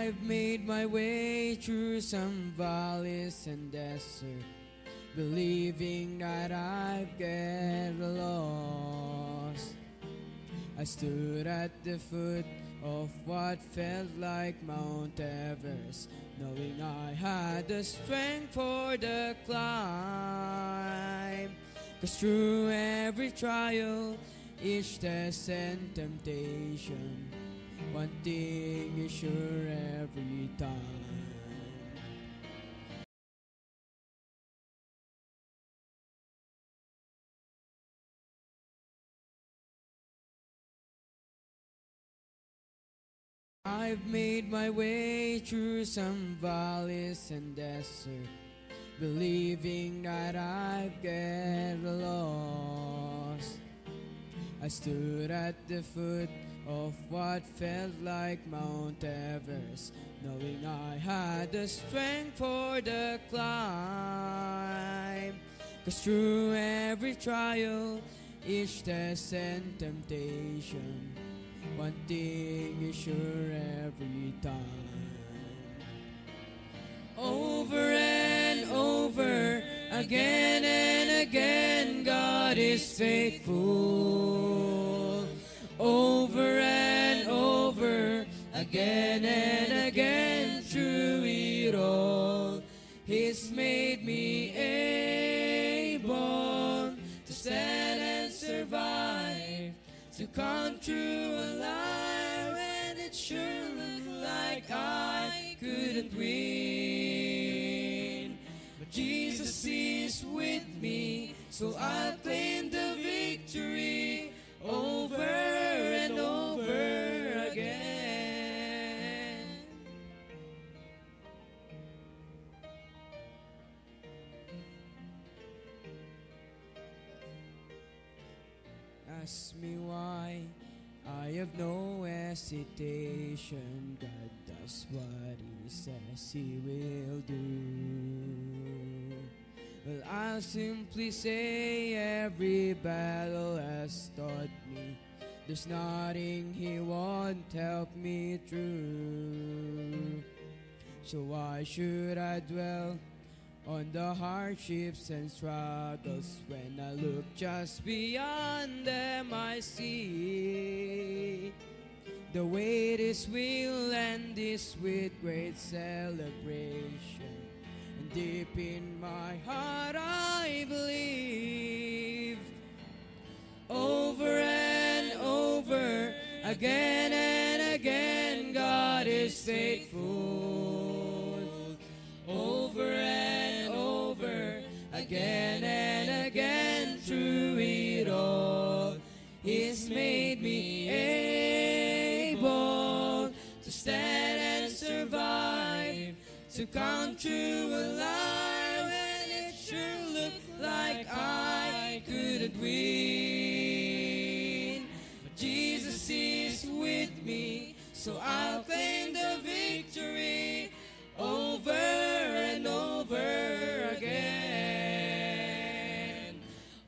I've made my way through some valleys and desert, believing that I'd get lost. I stood at the foot of what felt like Mount Everest, knowing I had the strength for the climb. 'Cause through every trial, each test and temptation, one thing is sure every time: I've made my way through some valleys and desert, believing that I'd get lost. I stood at the foot of what felt like Mount Everest, knowing I had the strength for the climb. 'Cause through every trial, each test and temptation, one thing is sure every time: over and over, again and again, God is faithful. Over and over, again and again, through it all, He's made me able to stand and survive, to come through alive when it sure looked like I couldn't win. But Jesus is with me, so I'll claim the victory over and over again. Ask me why, I have no hesitation. God does what He says He will do. Well, I'll simply say every battle has taught me there's nothing He won't help me through. So why should I dwell on the hardships and struggles when I look just beyond them? I see the way this will end is with great celebration, and deep in my heart I believe. Over and over, again and again, God is faithful. Over and over, again and again, through it all, He's made me able to stand and survive, to come through alive when it sure looked like I couldn't win. But Jesus is with me, so I'll claim the victory over and over again.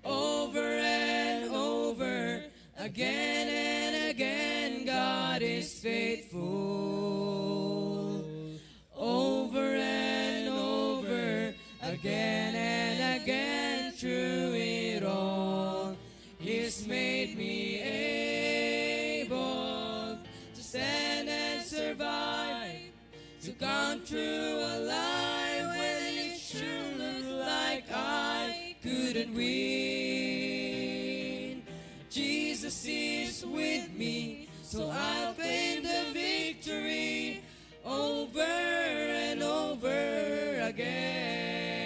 Over and over, again and again, God is faithful. Over and over, again and again, through it all, He's made me able to stand and survive, to come through alive when it sure looked like I couldn't win. Jesus is with me, so I'll claim the victory over and over again.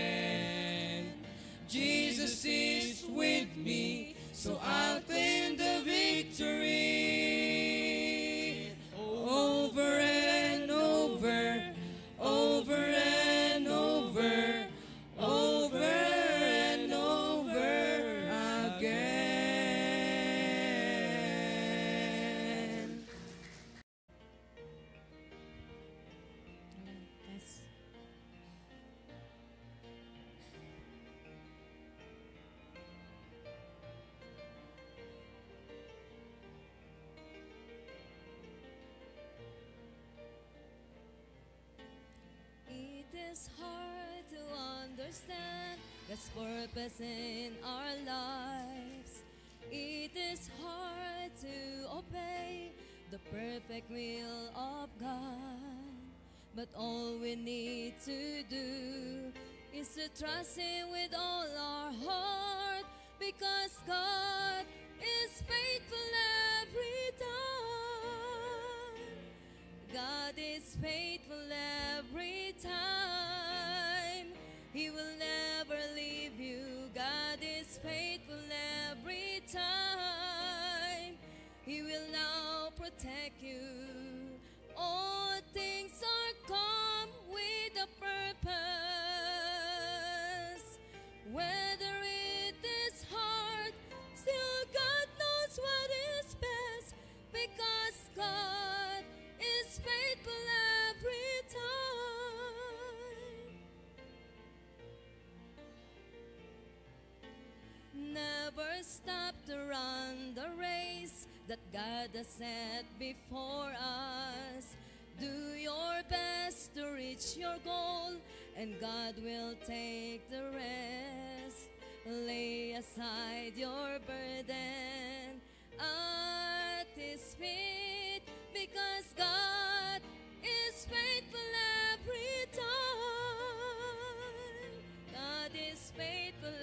Jesus is with me, so I'll claim the victory over and over, over and over, over and over again. is hard to understand God's purpose in our lives. It is hard to obey the perfect will of God. But all we need to do is to trust Him with all our heart, because God is faithful every time. God is faithful every time. He will never leave you. God is faithful every time. He will now protect you. All things are come with a purpose. Whether it is hard, still God knows what is best, because God is faithful every time. Never stop to run the race that God has set before us. Do your best to reach your goal, and God will take the rest. Lay aside your burden at His feet, because God is faithful every time. God is faithful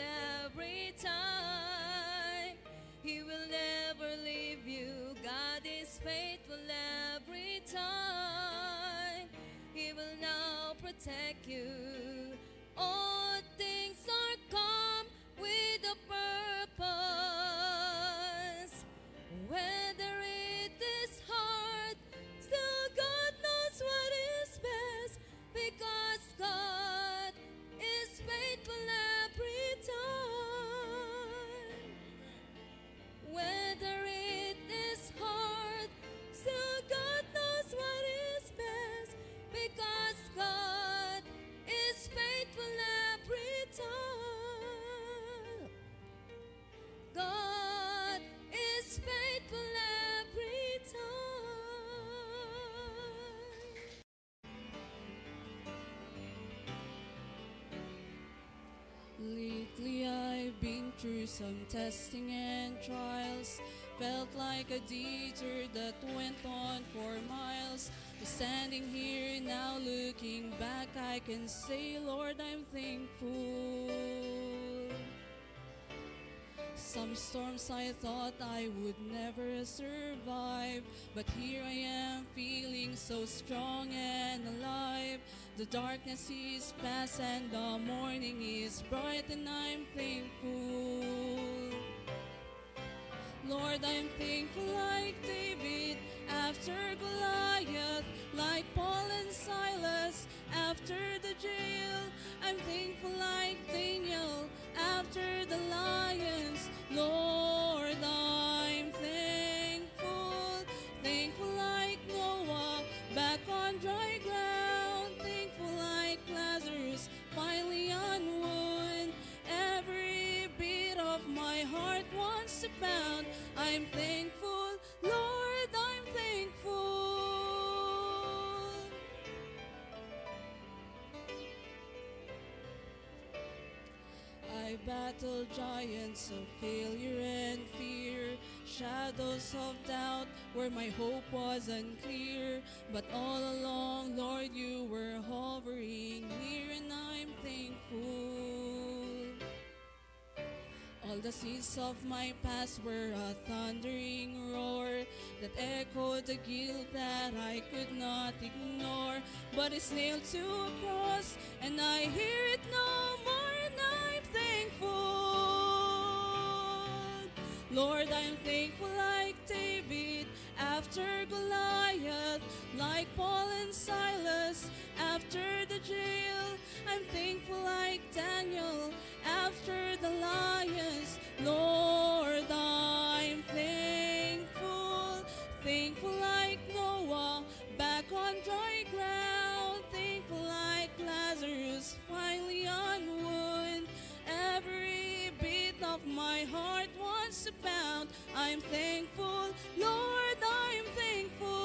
every time. He will never leave you. God is faithful every time. He will now protect you. All things are come with a purpose. Whether it is hard, still God knows what is best, because God is faithful every time. Whether it is hard, still God knows what is best, because God is faithful every time. God is faithful every time. Lately I've been through some testing and trials. Felt like a detour that went on for miles. But standing here now looking back, I can say, Lord, I'm thankful. Some storms I thought I would never survive, but here I am feeling so strong and alive. The darkness is past and the morning is bright, and I'm thankful. Lord, I'm thankful like David after Goliath, like Paul and Silas after the jail. I'm thankful like Daniel after the lions. Lord, I'm thankful. Thankful like Noah back on dry ground. Thankful like Lazarus finally on wood. Every beat of my heart wants to pound. I'm thankful, Lord, I'm thankful. I battled giants of failure and fear, shadows of doubt where my hope was unclear. But all along, Lord, you were hovering near, and I'm thankful. All the seas of my past were a thundering roar that echoed the guilt that I could not ignore. But it's nailed to a cross, and I hear it no more, and I'm thankful. Lord, I'm thankful like David after Goliath, like Paul and Silas after the jail. I'm thankful like Daniel after the lions. Lord, I'm thankful. Thankful like Noah back on dry ground. Thankful like Lazarus finally on wood. Every beat of my heart wants to pound. I'm thankful, Lord, I'm thankful.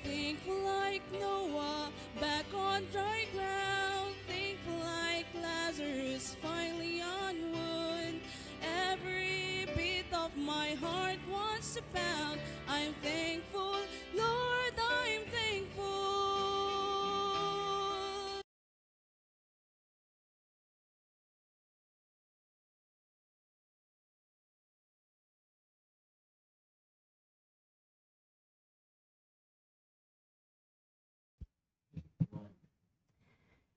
Thankful like Noah grace abound. I'm thankful, Lord, I'm thankful.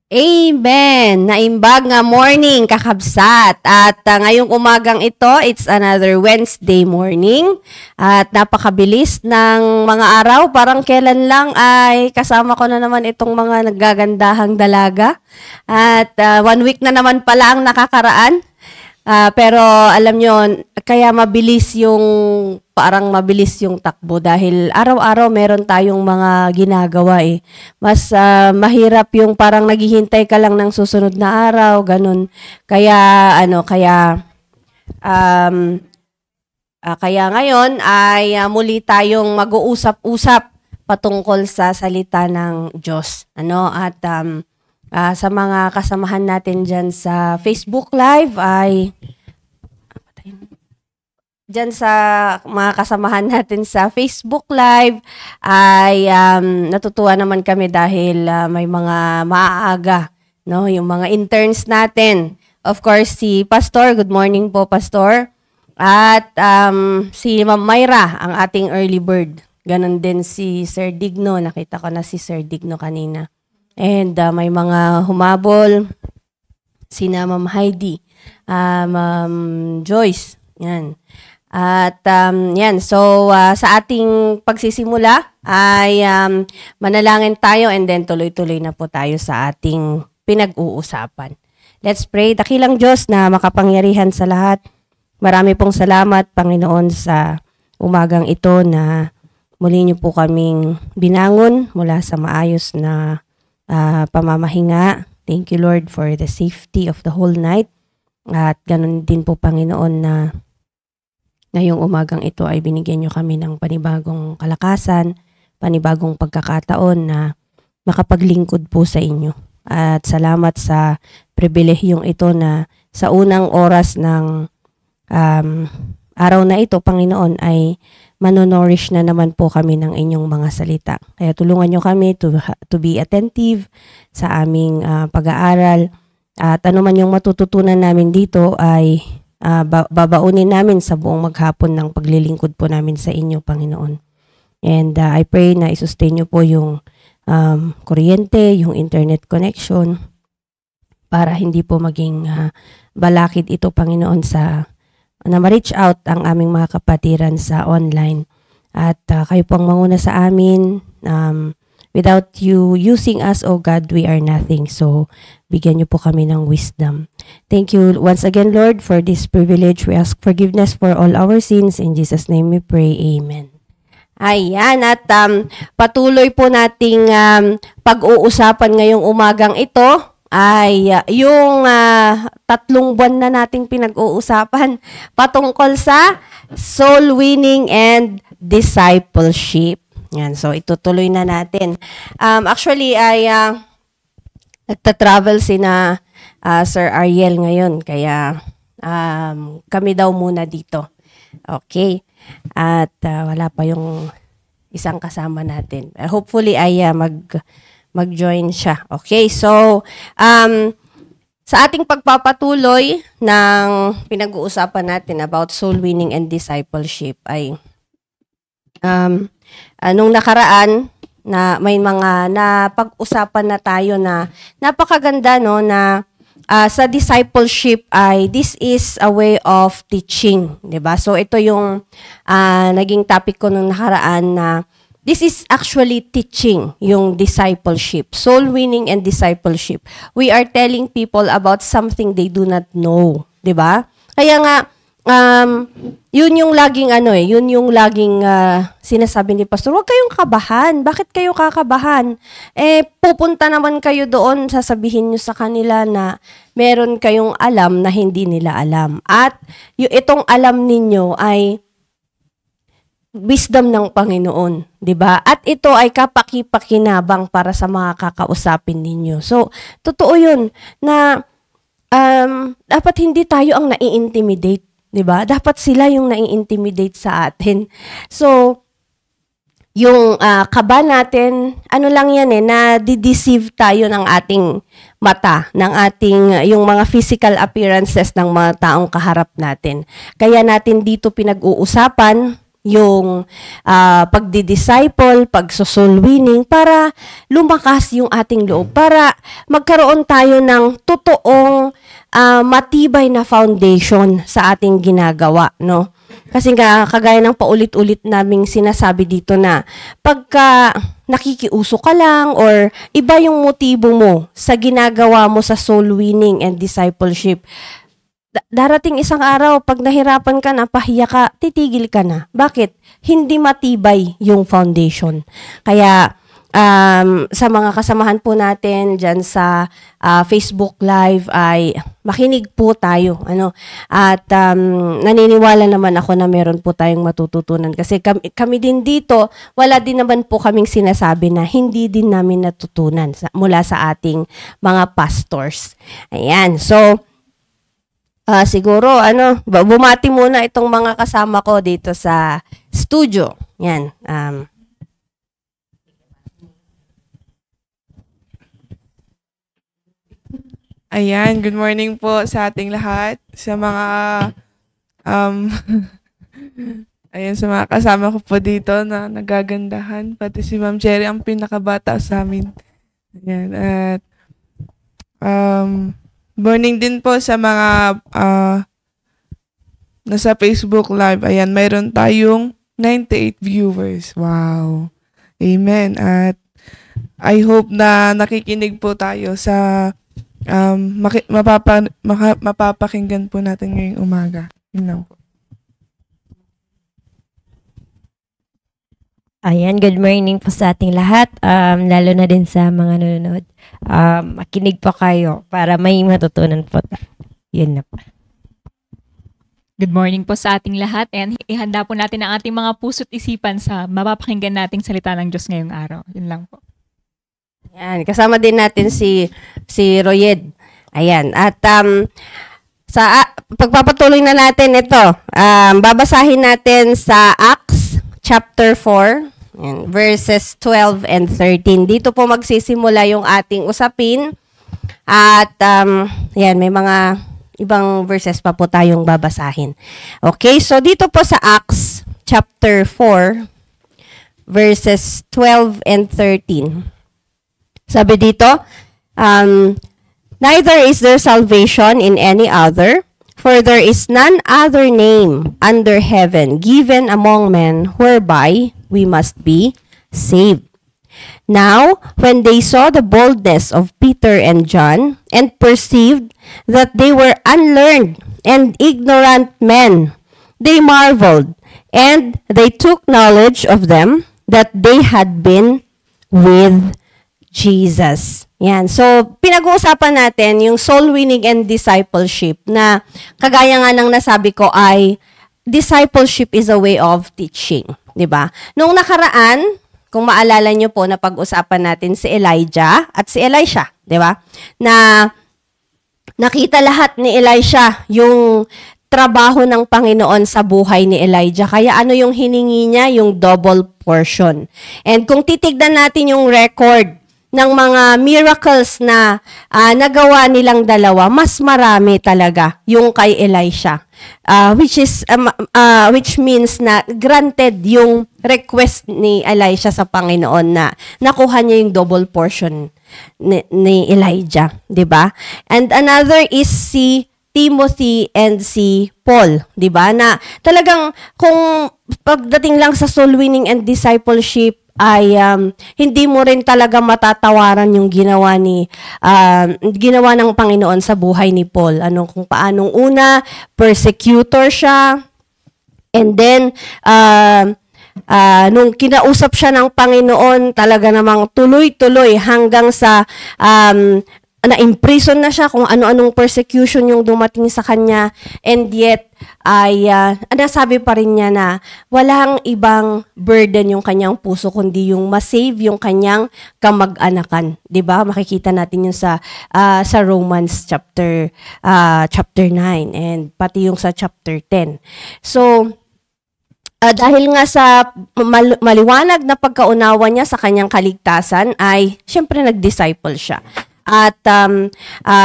Amen! Naimbag nga morning, kakabsat. At ngayong umagang ito, it's another Wednesday morning. At napakabilis ng mga araw. Parang kailan lang ay kasama ko na naman itong mga naggagandahang dalaga. At 1 week na naman pala ang nakakaraan. Pero alam nyo, kaya mabilis yung takbo dahil araw-araw meron tayong mga ginagawa eh. Mas mahirap yung parang naghihintay ka lang ng susunod na araw, ganun. Kaya ngayon ay muli tayong mag-uusap-usap patungkol sa salita ng Diyos. Sa mga kasamahan natin dyan sa Facebook Live ay natutuwa naman kami dahil may mga maaga, no, yung mga interns natin. Of course, si Pastor, good morning po Pastor. At si Ma'am Myra, ang ating early bird. Ganon din si Sir Digno, nakita ko na si Sir Digno kanina. And may mga humabol, sina Ma'am Heidi, Ma'am Joyce, yan. At yan, so sa ating pagsisimula ay manalangin tayo and then tuloy-tuloy na po tayo sa ating pinag-uusapan. Let's pray. Dakilang Diyos na makapangyarihan sa lahat, marami pong salamat, Panginoon, sa umagang ito na muli niyo po kaming binangon mula sa maayos na pamamahinga. Thank you, Lord, for the safety of the whole night. At ganun din po, Panginoon, na ngayong umagang ito ay binigyan nyo kami ng panibagong kalakasan, panibagong pagkakataon na makapaglingkod po sa inyo. At salamat sa pribilehiyong ito na sa unang oras ng araw na ito, Panginoon, ay manonorish na naman po kami ng inyong mga salita. Kaya tulungan nyo kami to be attentive sa aming pag-aaral. At ano man yung matututunan namin dito ay babaunin namin sa buong maghapon ng paglilingkod po namin sa inyo, Panginoon. And I pray na i-sustain nyo po yung kuryente, yung internet connection para hindi po maging balakid ito, Panginoon, na ma-reach out ang aming mga kapatiran sa online. At kayo pong manguna sa amin. Without you using us, oh God, we are nothing. So, bigyan niyo po kami ng wisdom. Thank you once again, Lord, for this privilege. We ask forgiveness for all our sins. In Jesus' name we pray. Amen. Ayan, at patuloy po nating pag-uusapan ngayong umagang ito ay yung 3 buwan na nating pinag-uusapan patungkol sa soul winning and discipleship. Yan, so itutuloy na natin. Actually ay nagta-travel sina Sir Ariel ngayon, kaya kami daw muna dito. Okay. At wala pa yung isang kasama natin. Hopefully ay mag-join siya. Okay, so sa ating pagpapatuloy ng pinag-uusapan natin about soul winning and discipleship ay nung nakaraan na may mga napag-usapan na tayo na napakaganda, no, na sa discipleship ay this is a way of teaching, 'di ba? So ito yung naging topic ko nung nakaraan na this is actually teaching, yung discipleship, soul winning and discipleship. We are telling people about something they do not know, 'di ba? Kaya nga yun yung laging sinasabi ni Pastor, huwag kayong kabahan. Bakit kayo kakabahan? Pupunta naman kayo doon, sasabihin nyo sa kanila na meron kayong alam na hindi nila alam. At itong alam ninyo ay wisdom ng Panginoon, 'di ba? At ito ay kapaki-pakinabang para sa mga kakausapin ninyo. So, totoo 'yun na dapat hindi tayo ang nai-intimidate 'di ba? Dapat sila yung nai-intimidate sa atin. So, yung kaba natin, ano lang yan na-deceive tayo ng ating mata, ng ating, yung mga physical appearances ng mga taong kaharap natin. Kaya natin dito pinag-uusapan yung pagdi-disciple, pag-soul winning, para lumakas yung ating loob, para magkaroon tayo ng totoong matibay na foundation sa ating ginagawa, no? Kasi nga, kagaya ng paulit-ulit naming sinasabi dito na pagka nakikiuso ka lang or iba yung motibo mo sa ginagawa mo sa soul winning and discipleship, darating isang araw, pag nahirapan ka na, pahiya ka, titigil ka na. Bakit? Hindi matibay yung foundation. Kaya, sa mga kasamahan po natin dyan sa Facebook Live ay makinig po tayo. At naniniwala naman ako na meron po tayong matututunan. Kasi kami din dito, wala din naman po kaming sinasabi na hindi din namin natutunan mula sa ating mga pastors. Ayan. So, siguro, bumati muna itong mga kasama ko dito sa studio. Yan. Ayan, good morning po sa ating lahat. Sa mga, ayan, sa mga kasama ko po dito na nagagandahan. Pati si Ma'am Cherry ang pinakabata sa amin. Ayan, at morning din po sa mga nasa Facebook Live. Ayan, mayroon tayong 98 viewers. Wow. Amen. At I hope na nakikinig po tayo sa mapapakinggan po natin ngayong umaga. Yun lang po. Ayan, good morning po sa ating lahat, lalo na din sa mga nanonood. Makinig po kayo para may matutunan po. Yun na po. Good morning po sa ating lahat and ihanda po natin ang ating mga puso't isipan sa mapapakinggan nating salita ng Diyos ngayong araw. Yun lang po. Ayan, kasama din natin si Royed. Ayan, at sa pagpapatuloy na natin ito, babasahin natin sa Acts chapter 4, verses 12 and 13. Dito po magsisimula yung ating usapin. At yan, may mga ibang verses pa po tayong babasahin. Okay, so dito po sa Acts chapter 4, verses 12 and 13. Sabi dito, neither is there salvation in any other, for there is none other name under heaven given among men whereby we must be saved. Now, when they saw the boldness of Peter and John, and perceived that they were unlearned and ignorant men, they marveled, and they took knowledge of them that they had been with Jesus. Yan. So, pinag-uusapan natin yung soul winning and discipleship na kagaya nga ng nasabi ko ay discipleship is a way of teaching. 'Di ba? Nung nakaraan, kung maalala nyo po na pag-usapan natin si Elijah at si Elisha, 'di ba? Na nakita lahat ni Elisha yung trabaho ng Panginoon sa buhay ni Elijah. Kaya ano yung hiningi niya? Yung double portion. And kung titignan natin yung record ng mga miracles na nagawa nilang dalawa, mas marami talaga yung kay Elisha. Which means na granted yung request ni Elisha sa Panginoon na nakuha niya yung double portion ni Elijah, 'di ba? And another is si Timothy and si Paul, 'di ba? Na talagang kung pagdating lang sa soul winning and discipleship ay hindi mo rin talaga matatawaran yung ginawa ng Panginoon sa buhay ni Paul. Kung paanong una, persecutor siya, and then nung kinausap siya ng Panginoon, talaga namang tuloy-tuloy hanggang sa na-imprison na siya, kung ano-anong persecution yung dumating sa kanya, and yet, ay nasabi pa rin niya na walang ibang burden yung kanyang puso, kundi yung masave yung kanyang kamag-anakan. 'Di ba? Makikita natin yun sa Romans chapter 9, and pati yung sa chapter 10. So, dahil nga sa maliwanag na pagkaunawa niya sa kanyang kaligtasan, ay syempre nag-disciple siya. At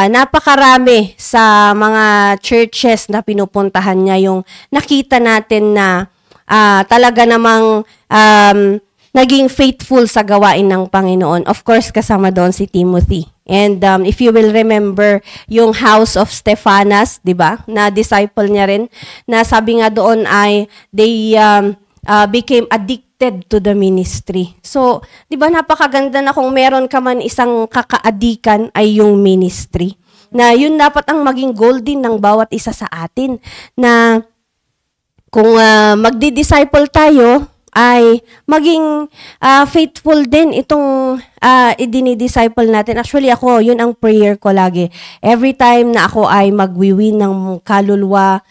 napakarami sa mga churches na pinupuntahan niya yung nakita natin na talaga namang naging faithful sa gawain ng Panginoon. Of course, kasama doon si Timothy. And if you will remember yung house of Stephanas, 'di ba? Na disciple niya rin, na sabi nga doon ay they became addicted to the ministry. So, 'di ba napakaganda na kung meron ka man isang kakaadikan ay yung ministry. Na yun dapat ang maging goal din ng bawat isa sa atin, na kung magdi-disciple tayo ay maging faithful din itong idini-disciple natin. Actually ako, yun ang prayer ko lagi. Every time na ako ay magwiwin ng kaluluwa,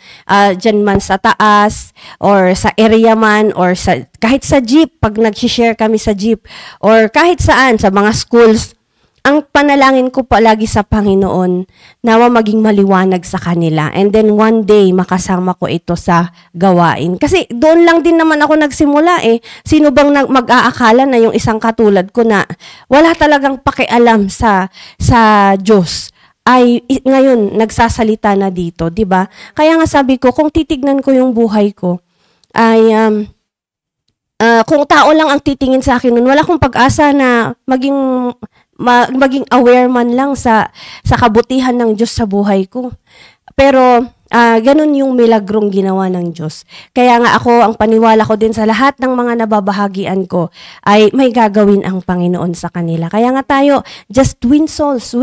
dyan man sa taas, or sa area man, or kahit sa jeep, pag nag-share kami sa jeep, or kahit saan, sa mga schools, ang panalangin ko palagi sa Panginoon, nawa maging maliwanag sa kanila. And then one day, makasama ko ito sa gawain. Kasi doon lang din naman ako nagsimula eh. Sino bang mag-aakala na yung isang katulad ko na wala talagang pakialam sa Diyos ay ngayon nagsasalita na dito, 'di ba? Kaya nga sabi ko, kung titignan ko yung buhay ko, ay kung tao lang ang titingin sa akin nun, wala akong pag-asa na maging aware man lang sa kabutihan ng Diyos sa buhay ko. Pero ganun yung milagrong ginawa ng Diyos. Kaya nga ako, ang paniwala ko din sa lahat ng mga nababahagian ko ay may gagawin ang Panginoon sa kanila. Kaya nga tayo, just win souls,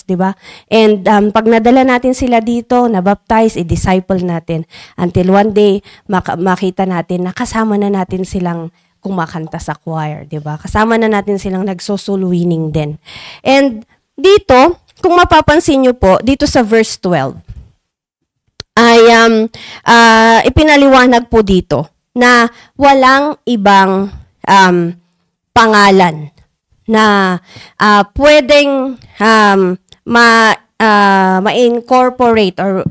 di ba? And pag nadala natin sila dito, nabaptize, i-disciple natin until one day makita natin na kasama na natin silang kumakanta sa choir, 'di ba? Kasama na natin silang nagso-soul winning din. And dito, kung mapapansin niyo po, dito sa verse 12, ay ipinaliwanag po dito na walang ibang pangalan na pwedeng ma-incorporate or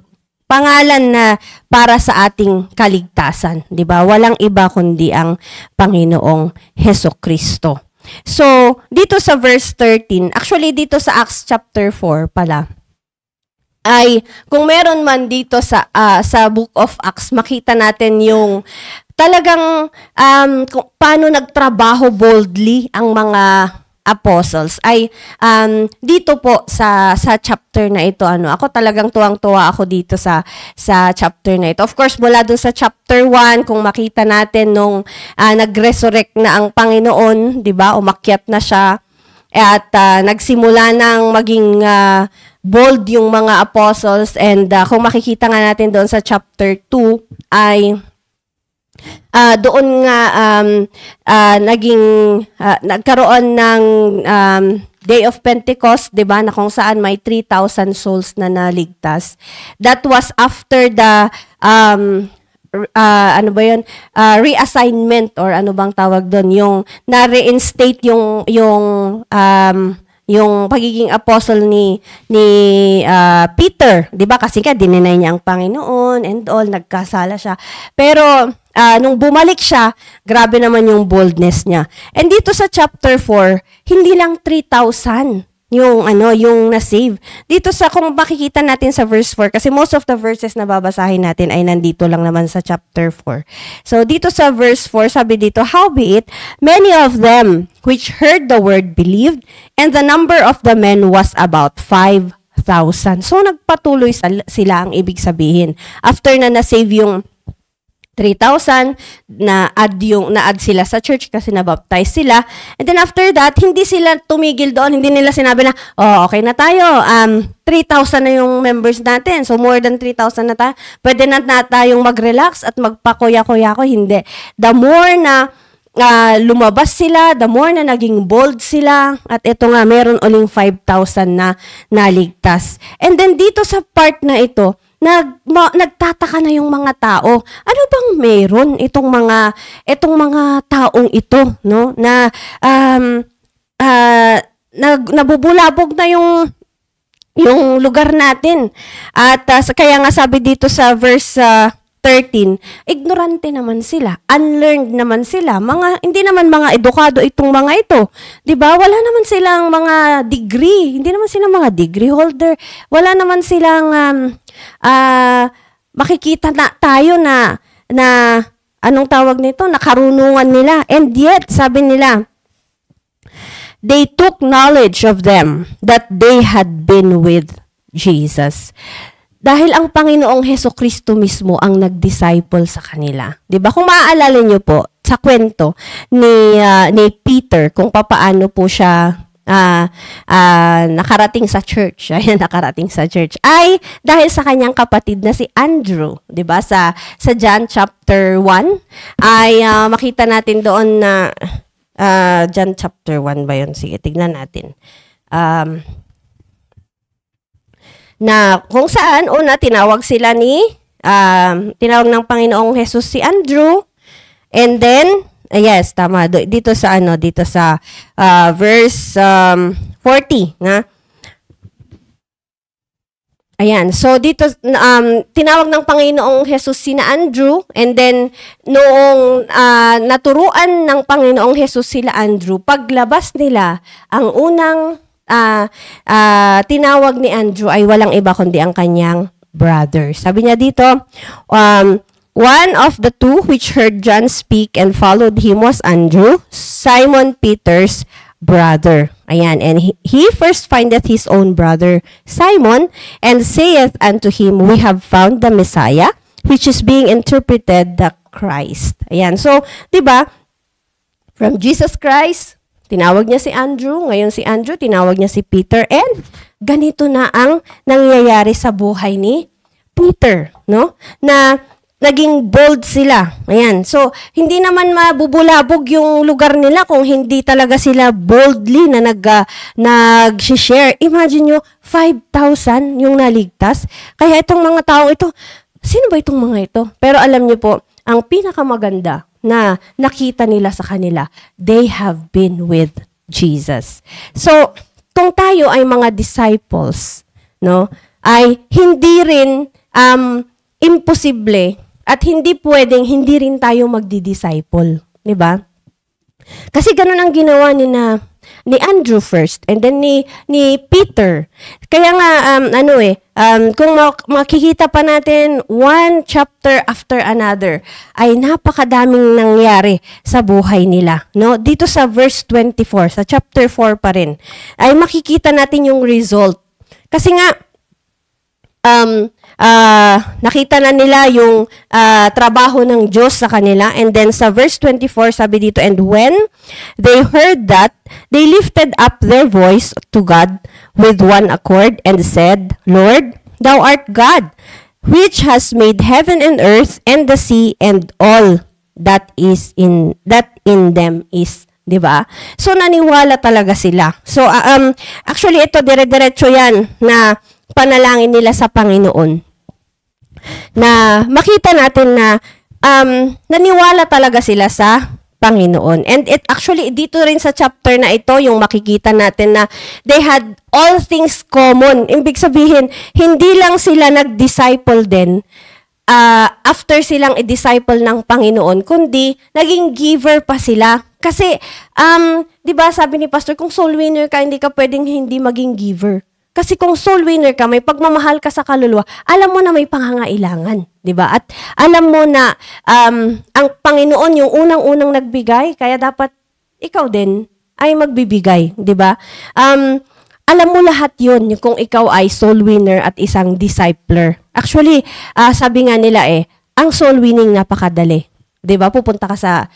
pangalan na para sa ating kaligtasan, 'di ba? Walang iba kundi ang Panginoong Hesukristo. So, dito sa verse 13, actually dito sa Acts chapter 4 pala, ay kung meron man dito sa Book of Acts, makita natin yung talagang kung paano nagtrabaho boldly ang mga apostles. Ay dito po sa chapter na ito, ako talagang tuwang-tuwa ako dito sa chapter na ito. Of course, mula dun sa chapter 1, kung makita natin nung nag-resurrect na ang Panginoon, 'di ba? Umakyat na siya at nagsimula nang maging bold yung mga apostles, and kung makikita nga natin doon sa chapter 2 ay doon nga nagkaroon ng Day of Pentecost, 'di ba, na kung saan may 3,000 souls na naligtas. That was after the reassignment, or ano bang tawag doon, yung na-reinstate yung pagiging apostle ni Peter, 'di ba? Kasi dininay niya ang Panginoon and all, nagkasala siya. Pero nung bumalik siya, grabe naman yung boldness niya. And dito sa chapter 4, hindi lang 3,000 yung na-save. Dito kung makikita natin sa verse 4, kasi most of the verses na babasahin natin ay nandito lang naman sa chapter 4. So dito sa verse 4, sabi dito, "Howbeit, many of them which heard the word believed, and the number of the men was about 5,000. So nagpatuloy sila, ang ibig sabihin. After na-save yung 3,000, na-add sila sa church kasi na-baptize sila. And then after that, hindi sila tumigil doon. Hindi nila sinabi na, okay na tayo. 3,000 na yung members natin. So more than 3,000 na tayo. Pwede na tayong mag-relax at magpakuya-kuya ko. Hindi. The more na lumabas sila, the more na naging bold sila, at ito nga, meron uling 5,000 na naligtas. And then dito sa part na ito, nagtataka na yung mga tao. Ano bang meron itong mga taong ito, no? Na nabubulabog na yung lugar natin. At kaya nga sabi dito sa verse 13, ignorante naman sila, unlearned naman sila, hindi naman mga edukado itong mga ito. 'Di ba? Wala naman silang mga degree, hindi naman sila mga degree holder. Wala naman silang makikita na tayo na anong tawag nito, na karunungan nila. And yet, sabi nila, they took knowledge of them that they had been with Jesus. Dahil ang Panginoong Hesukristo mismo ang nag-disciple sa kanila. 'Di ba? Kung maaalala niyo po sa kwento ni Peter kung papaano po siya nakarating sa church. Ayan, nakarating sa church. Ay dahil sa kanyang kapatid na si Andrew, 'di ba? Sa John chapter 1 ay makita natin doon na John chapter 1 ba 'yon? Sige, tignan natin. Na kung saan una tinawag ng Panginoong Jesus si Andrew, and then yes, tama dito sa verse 40 na. Ayan, so dito tinawag ng Panginoong Jesus sina Andrew, and then noong naturuan ng Panginoong Jesus sila Andrew, paglabas nila, ang unang tinawag ni Andrew ay walang iba kundi ang kanyang brother. Sabi niya dito, one of the two which heard John speak and followed him was Andrew, Simon Peter's brother. Ayan, and he first findeth his own brother Simon, and saith unto him, we have found the Messiah, which is being interpreted the Christ. Ayan, so, di ba, from Jesus Christ, tinawag niya si Andrew, ngayon si Andrew, tinawag niya si Peter, and ganito na ang nangyayari sa buhay ni Peter, no? Na naging bold sila. Ayan. So, hindi naman mabubulabog yung lugar nila kung hindi talaga sila boldly na nag-share. Imagine nyo, 5,000 yung naligtas. Kaya itong mga tao ito, sino ba itong mga ito? Pero alam nyo po, ang pinakamaganda na nakita nila sa kanila, they have been with Jesus. So, kung tayo ay mga disciples, no, ay hindi rin imposible at hindi pwedeng hindi rin tayo magdi-disciple, di ba? Kasi ganun ang ginawa ni Andrew first, and then ni Peter. Kaya nga, kung makikita pa natin one chapter after another, ay napakadaming nangyari sa buhay nila. No? Dito sa verse 24, sa chapter 4 pa rin, ay makikita natin yung result. Kasi nga, nakita na nila yung trabaho ng Diyos sa kanila. And then sa verse 24, sabi dito, and when they heard that, they lifted up their voice to God with one accord and said, Lord, thou art God, which has made heaven and earth and the sea and all that in them is. Diba? So naniwala talaga sila. So actually ito dire-diretso yan na panalangin nila sa Panginoon. Na makita natin na naniwala talaga sila sa Panginoon. And it actually, dito rin sa chapter na ito, yung makikita natin na they had all things common. Ibig sabihin, hindi lang sila nag-disciple din after silang i-disciple ng Panginoon, kundi naging giver pa sila. Kasi, di ba sabi ni Pastor, kung soul winner ka, hindi ka pwedeng hindi maging giver. Kasi kung soul winner ka, may pagmamahal ka sa kaluluwa, alam mo na may pangangailangan, 'di ba? At alam mo na ang Panginoon yung unang-unang nagbigay, kaya dapat ikaw din ay magbibigay, 'di ba? Alam mo lahat 'yon kung ikaw ay soul winner at isang discipler. Actually, sabi nga nila ang soul winning napakadali. 'Di ba? Pupunta ka sa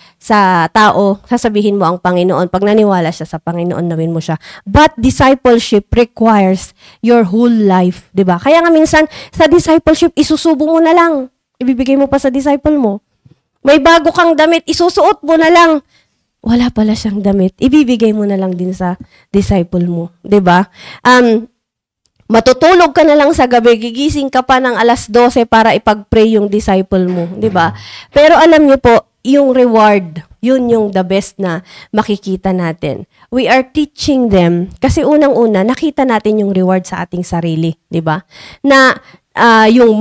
tao, sasabihin mo ang Panginoon. Pag naniwala siya sa Panginoon, nawin mo siya. But discipleship requires your whole life, 'di ba? Kaya nga minsan sa discipleship isusubo mo na lang. Ibibigay mo pa sa disciple mo. May bago kang damit, isusuot mo na lang. wala pala siyang damit, ibibigay mo na lang din sa disciple mo, 'di ba? Matutulog ka na lang sa gabi, gigising ka pa ng alas 12 para ipag-pray yung disciple mo, 'di ba? Pero alam niyo po, yung reward, yun yung the best na makikita natin. We are teaching them kasi unang-una nakita natin yung reward sa ating sarili, 'di ba? Na yung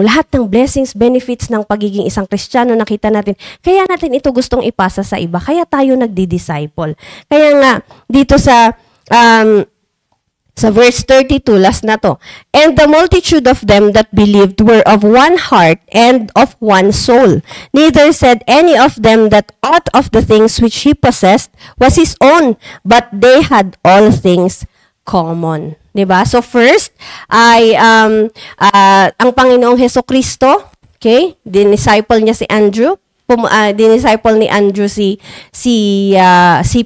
lahat ng blessings, benefits ng pagiging isang Kristiyano nakita natin. Kaya natin ito gustong ipasa sa iba. Kaya tayo nagdi-disciple. Kaya nga dito sa verse 32, last na to. And the multitude of them that believed were of one heart and of one soul. Neither said any of them that aught of the things which he possessed was his own, but they had all things common. 'Di ba? So first ay ang Panginoong Hesukristo, okay? Disciple niya si Andrew. Disciple ni Andrew si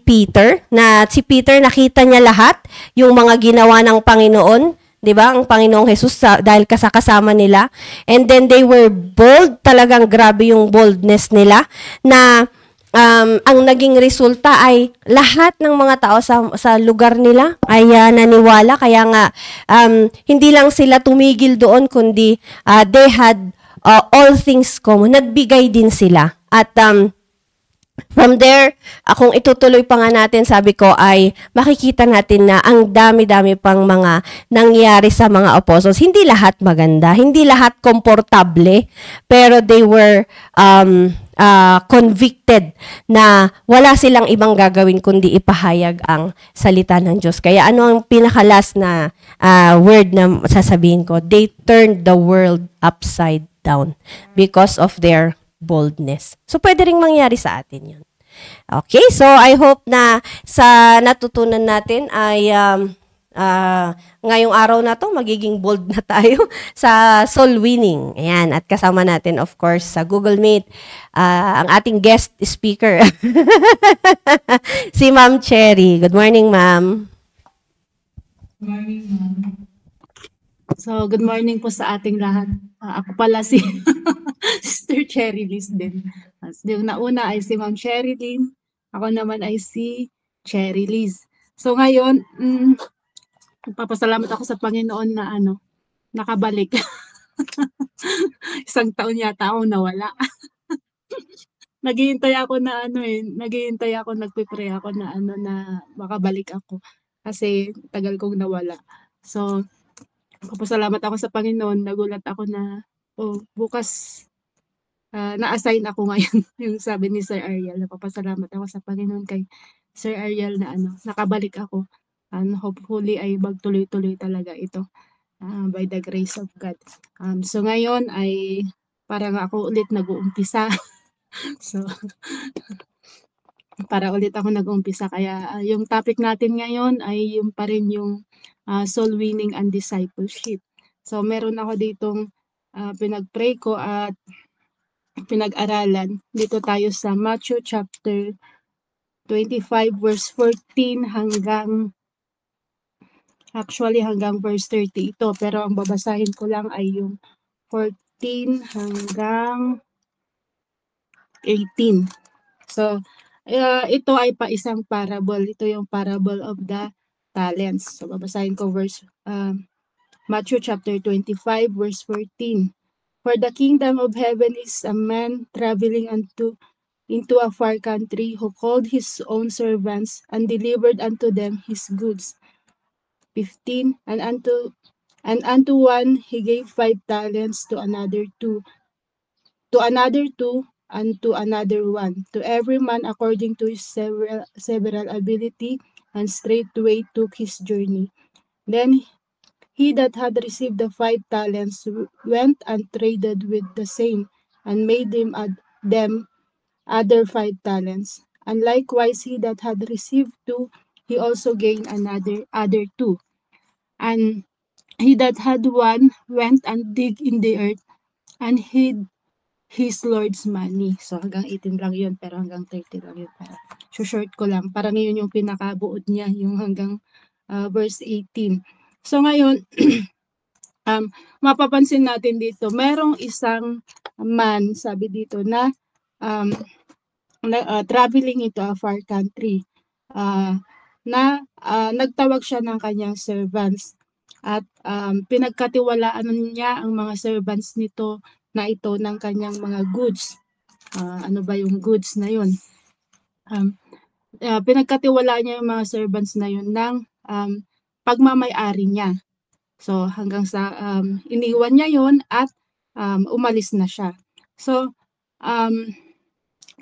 Peter, na si Peter nakita niya lahat yung mga ginawa ng Panginoon, 'di ba? Ang Panginoong Jesus dahil kasama nila. And then they were bold, talagang grabe yung boldness nila na ang naging resulta ay lahat ng mga tao sa lugar nila ay naniwala. Kaya nga, hindi lang sila tumigil doon, kundi they had all things common. Nagbigay din sila. At from there, kung itutuloy pa nga natin, sabi ko, ay makikita natin na ang dami-dami pang mga nangyari sa mga apostles. Hindi lahat maganda, hindi lahat komportable, pero they were convicted na wala silang ibang gagawin kundi ipahayag ang salita ng Diyos. Kaya ano ang pinakalas na word na sasabihin ko? They turned the world upside down because of their boldness. So, pwede ring mangyari sa atin yun. Okay, so I hope na sa natutunan natin ay ngayong araw na to, magiging bold na tayo sa soul winning. Ayan, at kasama natin, of course, sa Google Meet, ang ating guest speaker, si Ma'am Cherry. Good morning, Ma'am. Good morning, Ma'am. So, good morning po sa ating lahat. Ako pala si Sister Cherry Liz din. Yung nauna ay si Ma'am Cherry Lynn. Ako naman ay si Cherry Liz. So ngayon, papasalamat ako sa Panginoon na nakabalik. Isang taon yata ako nawala. Naghihintay ako na nagpe-pray ako na na makabalik ako. Kasi tagal kong nawala. So, papasalamat ako sa Panginoon. Nagulat ako na, bukas na-assign ako ngayon. Yung sabi ni Sir Ariel, napapasalamat ako sa Panginoon kay Sir Ariel na nakabalik ako. And hopefully ay magtuloy-tuloy talaga ito by the grace of God. So ngayon ay parang ako ulit nag-uumpisa. So para ulit ako nag-uumpisa. Kaya yung topic natin ngayon ay yung pa rin yung soul winning and discipleship. So meron ako ditong pinag-pray ko at pinag-aralan. Dito tayo sa Matthew chapter 25 verse 14 hanggang verse 30 ito. Pero ang babasahin ko lang ay yung 14 hanggang 18. So, ito ay pa isang parable. Ito yung parable of the talents. So, babasahin ko Matthew chapter 25 verse 14. For the kingdom of heaven is a man traveling into a far country who called his own servants and delivered unto them his goods. 15. And unto one he gave 5 talents, to another 2, and to another 1, to every man according to his several ability, and straightway took his journey. Then he that had received the 5 talents went and traded with the same, and made them other 5 talents. And likewise he that had received 2, he also gained other 2. And he that had 1 went and dig in the earth, and hid his Lord's money. So hanggang 18 lang yun, pero hanggang 30 lang yun. Short ko lang. Parang yun yung pinakabuod niya, yung hanggang verse 18. So ngayon, mapapansin natin dito, merong isang man, sabi dito, na traveling into a far country. Nagtawag siya ng kanyang servants at pinagkatiwalaan niya ang mga servants nito na ito ng kanyang mga goods. Ano ba yung goods na yun? Pinagkatiwalaan niya yung mga servants na yun ng pagmamay-ari niya. So hanggang sa iniwan niya yun at umalis na siya. So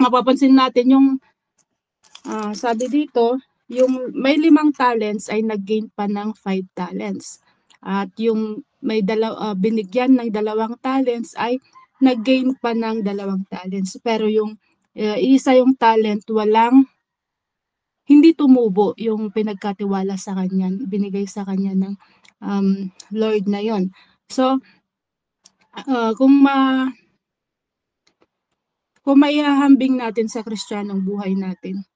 mapapansin natin yung sabi dito, yung may 5 talents ay nag-gain pa ng 5 talents. At yung may binigyan ng 2 talents ay nag-gain pa ng 2 talents. Pero yung isa yung talent, hindi tumubo yung pinagkatiwala sa kanya, binigay sa kanya ng Lord na yon. So, kung may hahambing natin sa Kristiyanong buhay natin,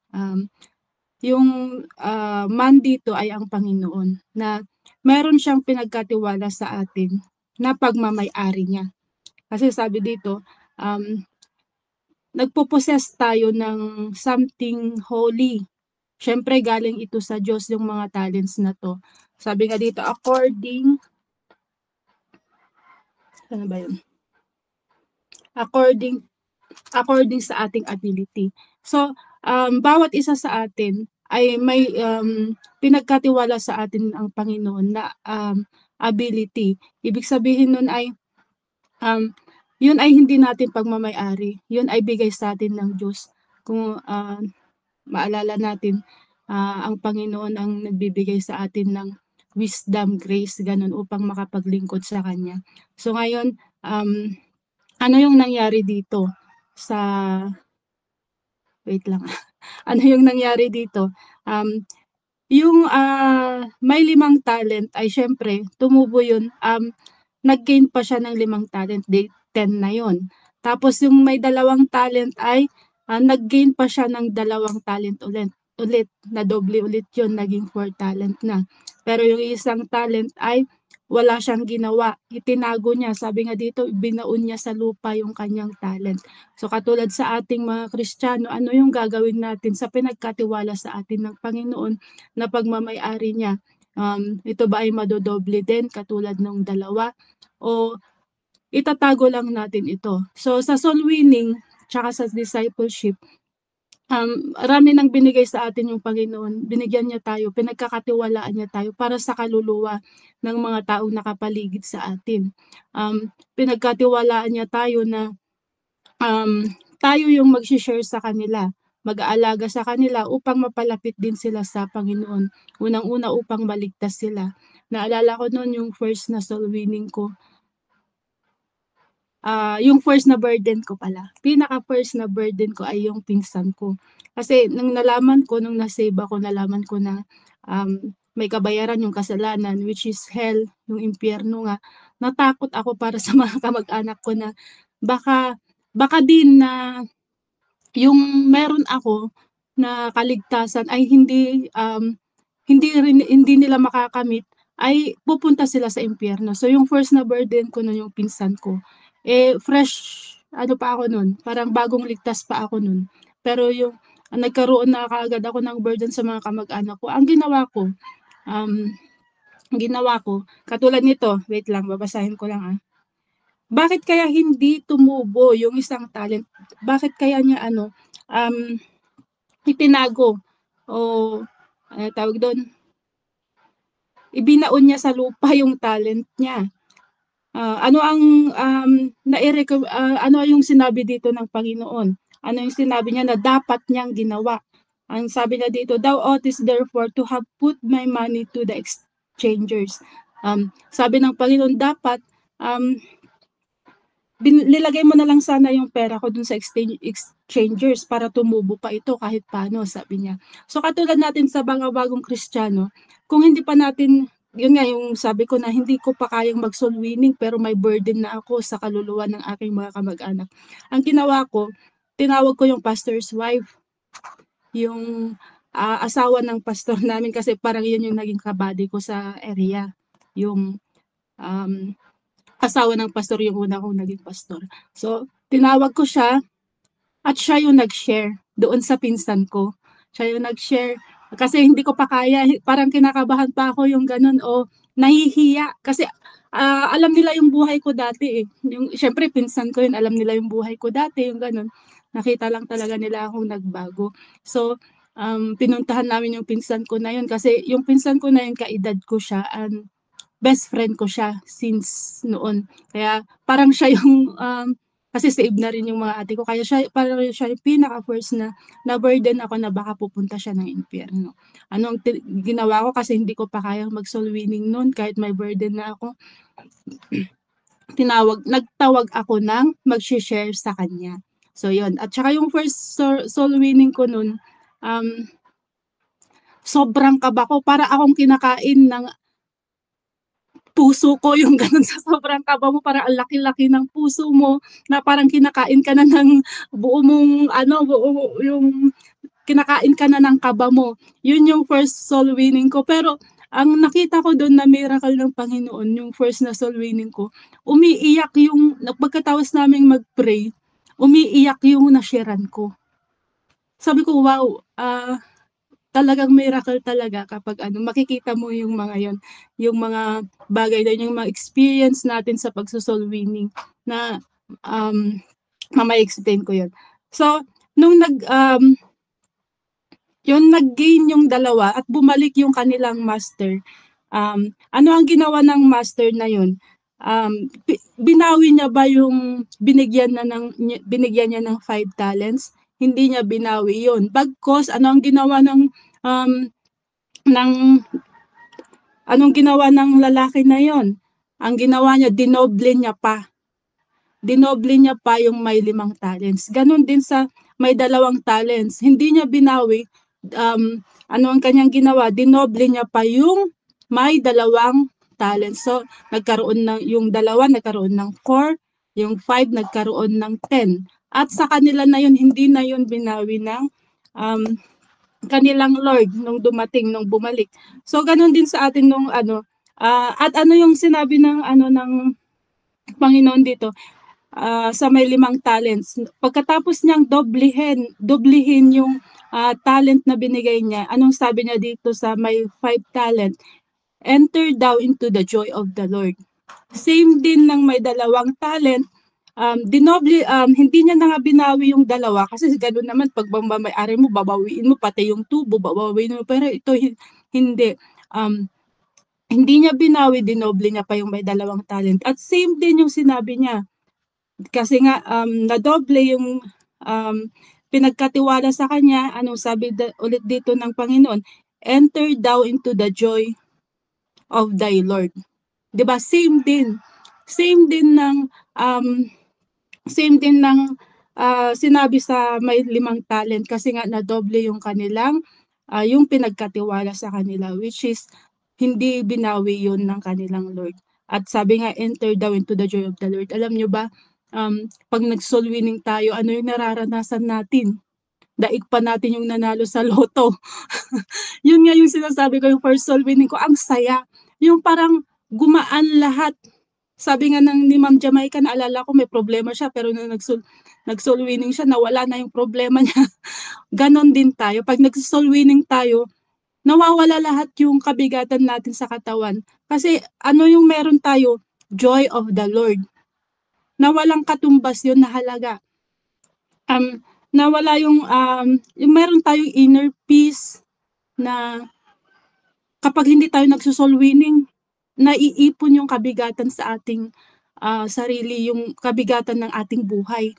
yung man dito ay ang Panginoon na meron siyang pinagkatiwala sa atin na pagmamay-ari niya. Kasi sabi dito, nagpo-possess tayo ng something holy. Siyempre galing ito sa Diyos yung mga talents na to. Sabi nga dito, according sa ating ability. So, bawat isa sa atin ay may pinagkatiwala sa atin ang Panginoon na ability. Ibig sabihin nun ay yun ay hindi natin pagmamay-ari. Yun ay bigay sa atin ng Diyos. Kung maalala natin, ang Panginoon ang nagbibigay sa atin ng wisdom, grace, ganun upang makapaglingkod sa Kanya. So ngayon, ano yung nangyari dito wait lang. Ano yung nangyari dito? Yung may 5 talent ay syempre, tumubo yun. Nag-gain pa siya ng 5 talent, 10 na yon. Tapos yung may 2 talent ay nag-gain pa siya ng 2 talent ulit. Na doble ulit yun, naging 4 talent na. Pero yung isang talent ay wala siyang ginawa. Itinago niya. Sabi nga dito, binaon niya sa lupa yung kanyang talent. So katulad sa ating mga Kristiyano, ano yung gagawin natin sa pinagkatiwala sa atin ng Panginoon na pagmamay-ari niya? Ito ba ay madodoble din katulad ng 2? O itatago lang natin ito? So sa soul winning, tsaka sa discipleship, marami nang binigay sa atin yung Panginoon. Binigyan niya tayo, pinagkakatiwalaan niya tayo para sa kaluluwa ng mga taong nakapaligid sa atin. Pinagkatiwalaan niya tayo na tayo yung mag-share sa kanila, mag-aalaga sa kanila upang mapalapit din sila sa Panginoon. Unang-una upang maligtas sila. Naalala ko noon yung first na soul winning ko. Yung first na burden ko pala. Pinaka-first na burden ko ay yung pinsan ko. Kasi nung nalaman ko, nung nasave ako, nalaman ko na may kabayaran yung kasalanan, which is hell, yung impyerno nga. Natakot ako para sa mga kamag-anak ko na baka din na yung meron ako na kaligtasan ay hindi nila makakamit, ay pupunta sila sa impyerno. So yung first na burden ko nun yung pinsan ko. Fresh, pa ako nun, parang bagong ligtas pa ako nun. Pero yung nagkaroon na kaagad ako ng burden sa mga kamag-anak ko. Ang ginawa ko, katulad nito, wait lang, babasahin ko lang Bakit kaya hindi tumubo yung isang talent? Bakit kaya niya itinago? O tawag doon? Ibinaon niya sa lupa yung talent niya. Ano yung sinabi dito ng Panginoon? Ano yung sinabi niya na dapat niyang ginawa? Ang sabi niya dito, thou oughtest therefore to have put my money to the exchangers. Sabi ng Panginoon, dapat nilagay mo na lang sana yung pera ko dun sa exchangers para tumubo pa ito kahit paano, sabi niya. So katulad natin sa mga bagong Kristiyano, kung hindi pa natin, yun nga yung sabi ko na hindi ko pa kayang mag-soul winning pero may burden na ako sa kaluluwa ng aking mga kamag-anak. Ang ginawa ko, tinawag ko yung pastor's wife, yung asawa ng pastor namin kasi parang yun yung naging kabady ko sa area. Yung asawa ng pastor yung una kong naging pastor. So, tinawag ko siya at siya yung nag-share doon sa pinsan ko. Siya yung nag-share. Kasi hindi ko pa kaya, parang kinakabahan pa ako yung ganun o nahihiya. Kasi alam nila yung buhay ko dati eh. Siyempre, pinsan ko yun, alam nila yung buhay ko dati, yung ganun. Nakita lang talaga nila akong nagbago. So, pinuntahan namin yung pinsan ko na yun kasi yung pinsan ko na yun, kaedad ko siya and best friend ko siya since noon. Kaya parang siya yung kasi save na rin yung mga ate ko. Kaya parang siya yung pinaka-first na burden ako na baka pupunta siya ng impyerno. Anong ginawa ko kasi hindi ko pa kayang mag-soul winning noon kahit may burden na ako. Nagtawag ako ng mag-share sa kanya. So yun. At saka yung first soul winning ko noon, sobrang kaba ko. Para akong kinakain ng puso ko, yung ganun sa sobrang kaba mo, para ang laki-laki ng puso mo, na parang kinakain ka na ng buo mong, yung kinakain ka na ng kaba mo. Yun yung first soul winning ko. Pero ang nakita ko doon na miracle ng Panginoon, yung first na soul winning ko, umiiyak yung, pagkatapos naming mag-pray, umiiyak yung nasharean ko. Sabi ko, wow, talagang miracle talaga kapag makikita mo yung mga yon, yung mga bagay na yung mga experience natin sa pagso-soul winning na mamaya-explain ko yun. So, nung nag-gain yung dalawa at bumalik yung kanilang master, ano ang ginawa ng master na yun? Binawi niya ba yung binigyan niya ng 5 talents? Hindi niya binawi yun. Bagkos, anong ginawa ng lalaki na yon? Ang ginawa niya, dinoble niya pa. Dinoble niya pa yung may 5 talents. Ganon din sa may 2 talents. Hindi niya binawi. Ano ang kanyang ginawa? Dinoble niya pa yung may 2 talents. So, yung 2 nagkaroon ng 4, yung 5 nagkaroon ng 10. At sa kanila na yun, hindi na yun binawi ng kanilang Lord nung bumalik. So, ganun din sa atin nung at ano yung sinabi ng Panginoon dito, sa may 5 talents. Pagkatapos niyang doblihin yung talent na binigay niya, anong sabi niya dito sa may 5 talent? Enter thou into the joy of the Lord. Same din ng may 2 talent, hindi niya na nga binawi yung 2 kasi gano'n naman pag may-ari mo, babawiin mo pati yung tubo, babawiin mo, pero ito hindi. Hindi niya binawi, dinoble niya pa yung may 2 talent. At same din yung sinabi niya. Kasi nga nadoble yung pinagkatiwala sa kanya, anong sabi ulit dito ng Panginoon? Enter thou into the joy of thy Lord. 'Di ba? Same din ng sinabi sa may 5 talent kasi nga nadoble yung kanilang yung pinagkatiwala sa kanila, which is hindi binawi yun ng kanilang Lord. At sabi nga, enter daw into the joy of the Lord. Alam nyo ba, pag nag-soul winning tayo, ano yung nararanasan natin? Daig pa natin yung nanalo sa loto. Yun nga yung sinasabi ko, yung first soul winning ko, ang saya. Yung parang gumaan lahat. Sabi nga ni Ma'am Jamaica, naalala ko may problema siya, pero nung nag-soul winning siya, nawala na yung problema niya. Ganon din tayo. Pag nag-soul winning tayo, nawawala lahat yung kabigatan natin sa katawan. Kasi ano yung meron tayo? Joy of the Lord. Nawalang katumbas yun na halaga. Nawala yung meron tayong inner peace na kapag hindi tayo nagso-soul winning, naiipon yung kabigatan sa ating sarili, yung kabigatan ng ating buhay.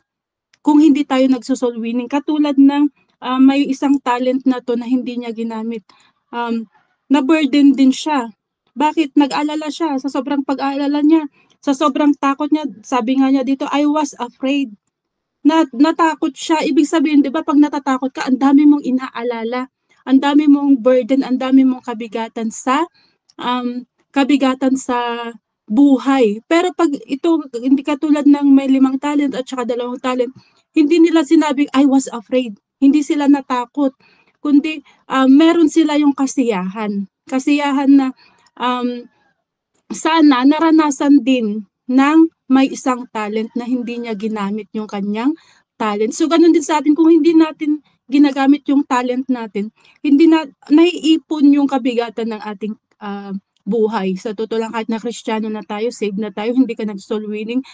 Kung hindi tayo nagso-soul winning, katulad ng may isang talent na to na hindi niya ginamit, na-burden din siya. Bakit? Nag-alala siya sa sobrang pag-aalala niya, sa sobrang takot niya. Sabi nga niya dito, I was afraid. Natakot siya. Ibig sabihin, di ba, pag natatakot ka, ang dami mong inaalala, ang dami mong burden, ang dami mong kabigatan sa buhay. Pero pag ito, hindi katulad ng may 5 talent at saka 2 talent, hindi nila sinabing, I was afraid. Hindi sila natakot. Kundi, meron sila yung kasiyahan. Kasiyahan na sana naranasan din ng may isang talent na hindi niya ginamit yung kanyang talent. So, ganun din sa atin, kung hindi natin ginagamit yung talent natin, hindi na naiipon yung kabigatan ng ating buhay. Sa totoo lang, kahit na Kristiyano na tayo, saved na tayo, hindi ka nag-soul winning,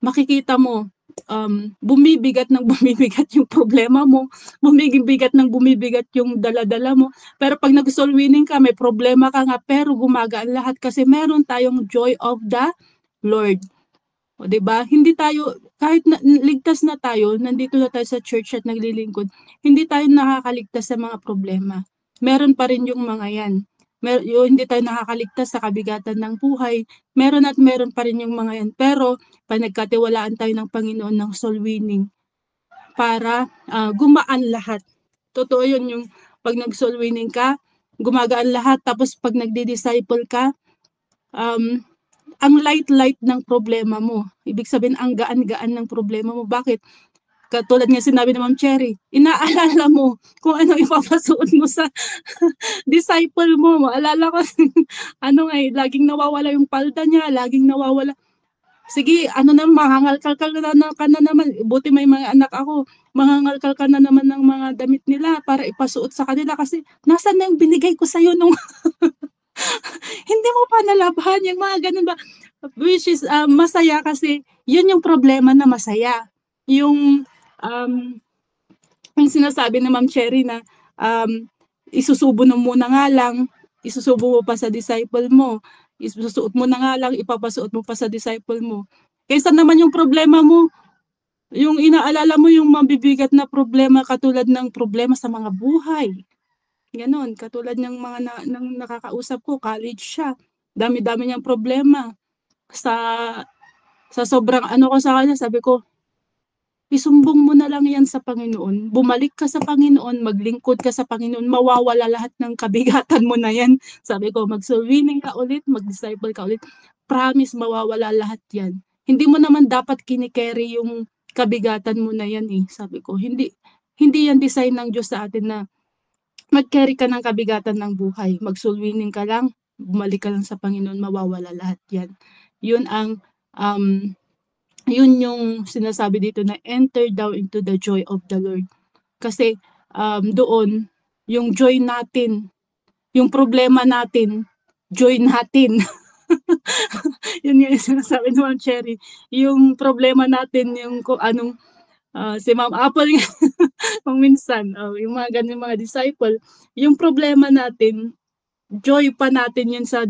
makikita mo, bumibigat ng bumibigat yung problema mo, bumibigat ng bumibigat yung dala-dala mo. Pero pag nag-soul winning ka, may problema ka nga, pero gumagaan lahat kasi meron tayong joy of the Lord. O, diba? Hindi tayo, kahit ligtas na tayo, nandito na tayo sa church at naglilingkod, hindi tayo nakakaligtas sa mga problema. Meron pa rin yung mga yan. Hindi tayo nakakaligtas sa kabigatan ng buhay. Meron at meron pa rin yung mga yan. Pero, pag nagkatiwalaan tayo ng Panginoon ng soul winning, para gumaan lahat. Totoo yun, yung pag nag-soul winning ka, gumagaan lahat. Tapos pag nagdi-disciple ka, ang light-light ng problema mo. Ibig sabihin, ang gaan-gaan ng problema mo. Bakit? Katulad nga sinabi ni Ma'am Cherry, inaalala mo kung ano ipapasuot mo sa disciple mo. Maalala ko, laging nawawala yung palda niya, laging nawawala. Sige, mangangalkal ka na naman. Buti may mga anak ako, mangangalkal ka na naman ng mga damit nila para ipasuot sa kanila kasi nasan na yung binigay ko sa'yo nung hindi mo pa nalabahan yung mga ganun ba? Which is masaya kasi yun yung problema na masaya. Yung sinasabi ni Ma'am Cherry na isusubo mo muna nga lang, isusubo mo pa sa disciple mo, isusuot mo na nga lang, ipapasuot mo pa sa disciple mo. Kaysa naman yung problema mo, yung inaalala mo yung mabibigat na problema katulad ng problema sa mga buhay. Ganon, katulad ng mga nang nakakausap ko, college siya. Dami-dami niyang problema. Sa sobrang ko sa kanya, sabi ko, isumbong mo na lang yan sa Panginoon. Bumalik ka sa Panginoon, maglingkod ka sa Panginoon, mawawala lahat ng kabigatan mo na yan. Sabi ko, mag-soul winning ka ulit, mag-disciple ka ulit. Promise, mawawala lahat yan. Hindi mo naman dapat kinikerry yung kabigatan mo na yan eh. Sabi ko, hindi yan design ng Diyos sa atin na mag-carry ka ng kabigatan ng buhay. Mag-soul winning ka lang, bumalik ka lang sa Panginoon, mawawala lahat yan. Yun ang, yun yung sinasabi dito na enter down into the joy of the Lord. Kasi doon, yung joy natin, yung problema natin, joy natin. Yun yung sinasabi ni Ma'am Cherry. Yung problema natin, yung kung anong, si Ma'am Apple kung minsan, yung mga ganun mga disciple, yung problema natin, joy pa natin yun sa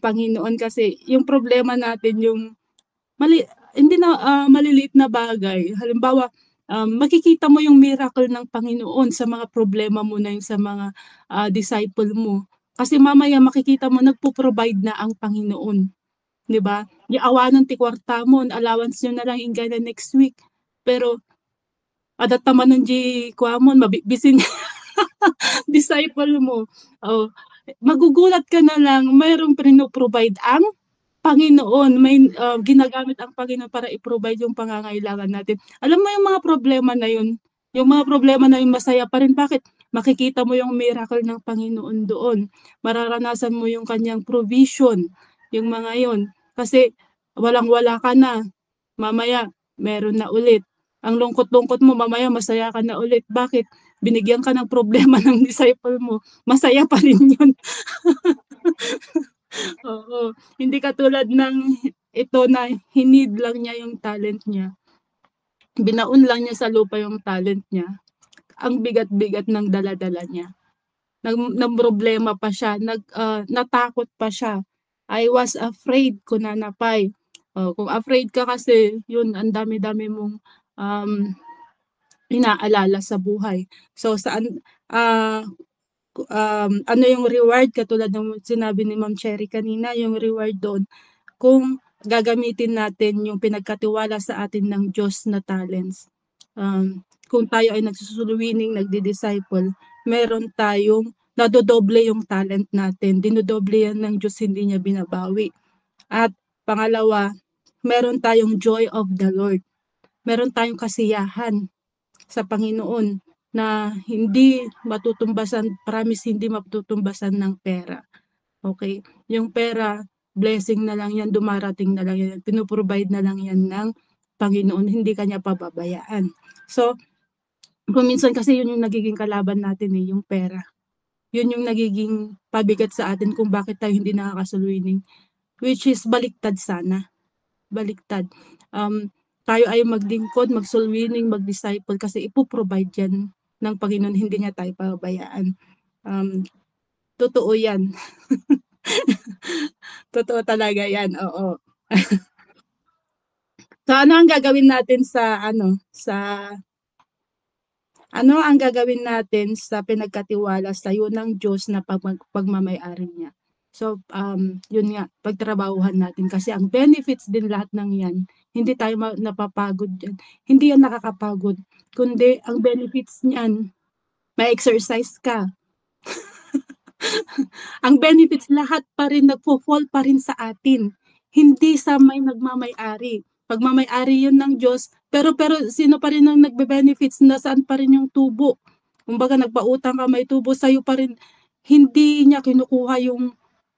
Panginoon kasi yung problema natin yung hindi na maliliit na bagay. Halimbawa, makikita mo yung miracle ng Panginoon sa mga problema mo na yung sa mga disciple mo. Kasi mamaya makikita mo nagpo-provide na ang Panginoon. 'Di ba? Iawanan ti kwarta mo, allowance nyo na lang ingay na next week. Pero adat naman ng kuamon mabibisin disciple mo. Magugulat ka na lang, mayroong provide ang Panginoon, may ginagamit ang Panginoon para i-provide yung pangangailangan natin. Alam mo yung mga problema na yun, yung mga problema na yun masaya pa rin. Bakit? Makikita mo yung miracle ng Panginoon doon. Mararanasan mo yung kanyang provision, yung mga yun. Kasi walang-wala ka na. Mamaya, meron na ulit. Ang lungkot-lungkot mo, mamaya masaya ka na ulit. Bakit? Binigyan ka ng problema ng disciple mo. Masaya pa rin yun. Oo. Hindi katulad ng ito na hinid lang niya yung talent niya. Binaon lang niya sa lupa yung talent niya. Ang bigat-bigat ng dala-dala niya. Nang problema pa siya. Natakot pa siya. I was afraid, kunanapay. Kung afraid ka kasi, yun, ang dami-dami mong inaalala sa buhay. So, saan, ano yung reward, katulad ng sinabi ni Ma'am Cherry kanina, yung reward doon, kung gagamitin natin yung pinagkatiwala sa atin ng Diyos na talents. Kung tayo ay nagsusulwining, nagdi-disciple, meron tayong nadodoble yung talent natin. Dinodoble yan ng Diyos, hindi niya binabawi. At pangalawa, meron tayong joy of the Lord. Meron tayong kasiyahan sa Panginoon na hindi matutumbasan, promise hindi matutumbasan ng pera. Okay? Yung pera, blessing na lang yan, dumarating na lang yan, pinuprovide na lang yan ng Panginoon, hindi kanya pababayaan. So, Kung minsan kasi yun yung nagiging kalaban natin yung pera. Yun yung nagiging pabigat sa atin kung bakit tayo hindi nakakasulwining. Which is baliktad sana. Baliktad. Tayo ay maglingkod, magsulwining, mag-disciple kasi ipoprovide yan ng Panginoon, hindi niya tayo pabayaan. Totoo yan. Totoo talaga yan, oo. So ano ang gagawin natin ano ang gagawin natin sa pinagkatiwala sa iyo ng Diyos na pagmamayari niya? So, yun nga, pagtrabahuhan natin kasi ang benefits din lahat ng yan, hindi tayo napapagod yan. Hindi yan nakakapagod, kundi ang benefits niyan, may exercise ka. Ang benefits lahat pa rin, nagpo-fall pa rin sa atin. Hindi sa may nagmamayari. Pagmamayari yun ng Diyos, pero sino pa rin ang nagbe-benefits? Nasaan pa rin yung tubo? Kumbaga nagpautang ka, may tubo sa'yo pa rin. Hindi niya kinukuha yung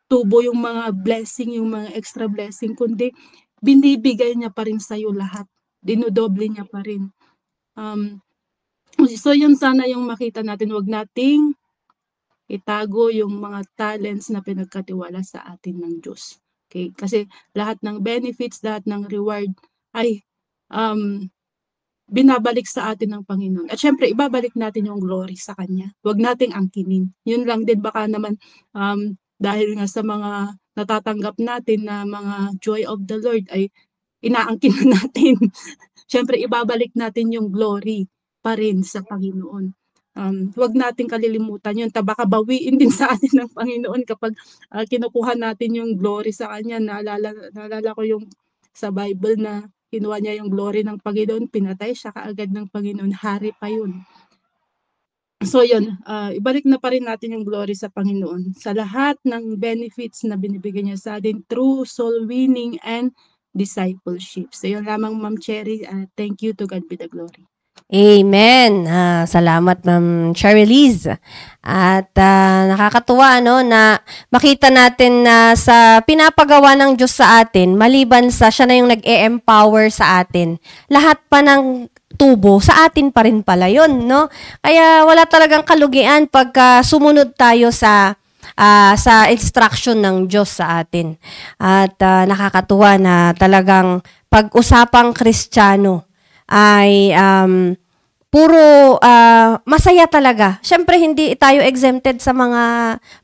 tubo, yung mga blessing, yung mga extra blessing, kundi binibigay niya pa rin sa'yo lahat. Dinodoble niya pa rin. So yun sana yung makita natin. Huwag nating itago yung mga talents na pinagkatiwala sa atin ng Diyos. Okay? Kasi lahat ng benefits, lahat ng reward ay binabalik sa atin ng Panginoon. At syempre, ibabalik natin yung glory sa Kanya. Huwag nating angkinin. Yun lang din, baka naman dahil nga sa mga natatanggap natin na mga joy of the Lord ay inaangkin na natin. Syempre, ibabalik natin yung glory pa rin sa Panginoon. Huwag nating kalilimutan yun. Baka bawiin din sa atin ng Panginoon kapag kinukuha natin yung glory sa Kanya. Naalala ko yung sa Bible na kinuha niya yung glory ng Panginoon, pinatay siya kaagad ng Panginoon, hari pa yun. So yun, ibalik na pa rin natin yung glory sa Panginoon sa lahat ng benefits na binibigay niya sa atin through soul winning and discipleship. So yun lamang, Ma'am Cherry. Thank you, to God be the glory. Amen. Salamat, Ma'am Cherylise. At nakakatuwa na makita natin na sa pinapagawa ng Diyos sa atin, maliban sa siya na yung nag-e-empower sa atin, lahat pa ng tubo sa atin pa rin pala yun, no? Kaya wala talagang kalugian pagka sumunod tayo sa instruction ng Diyos sa atin. At nakakatuwa na talagang pag-usapang Kristiyano ay puro masaya talaga. Siyempre, hindi tayo exempted sa mga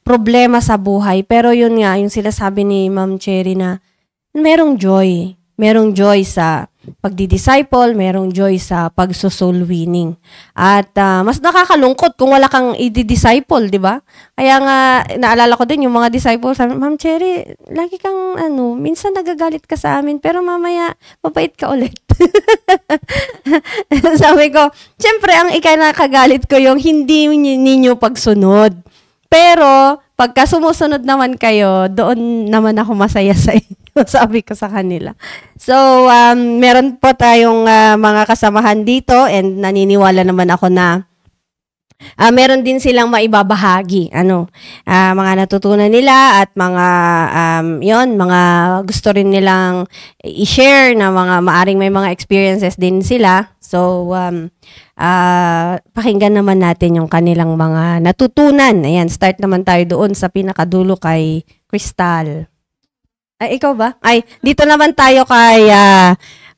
problema sa buhay. Pero yun nga, yung sila sabi ni Ma'am Cherry na merong joy. Merong joy sa pagdi-disciple, merong joy sa pagso-soul winning. At mas nakakalungkot kung wala kang i-disciple, di ba? Kaya nga, naalala ko din yung mga disciples, sabi, Ma'am Cherry, lagi kang, minsan nagagalit ka sa amin, pero mamaya, mabait ka ulit. Sabi ko, syempre, ang ikinakagalit ko yung hindi ninyo pagsunod. Pero, pagka sumusunod naman kayo, doon naman ako masaya sa inyo. Sabi ko sa kanila. So, meron po tayong mga kasamahan dito and naniniwala naman ako na meron din silang maibabahagi. Mga natutunan nila at mga, mga gusto rin nilang i-share na mga maaring may mga experiences din sila. So, pakinggan naman natin yung kanilang mga natutunan. Ayan, start naman tayo doon sa pinakadulo kay Crystal. Ay, ikaw ba? Ay, dito naman tayo kay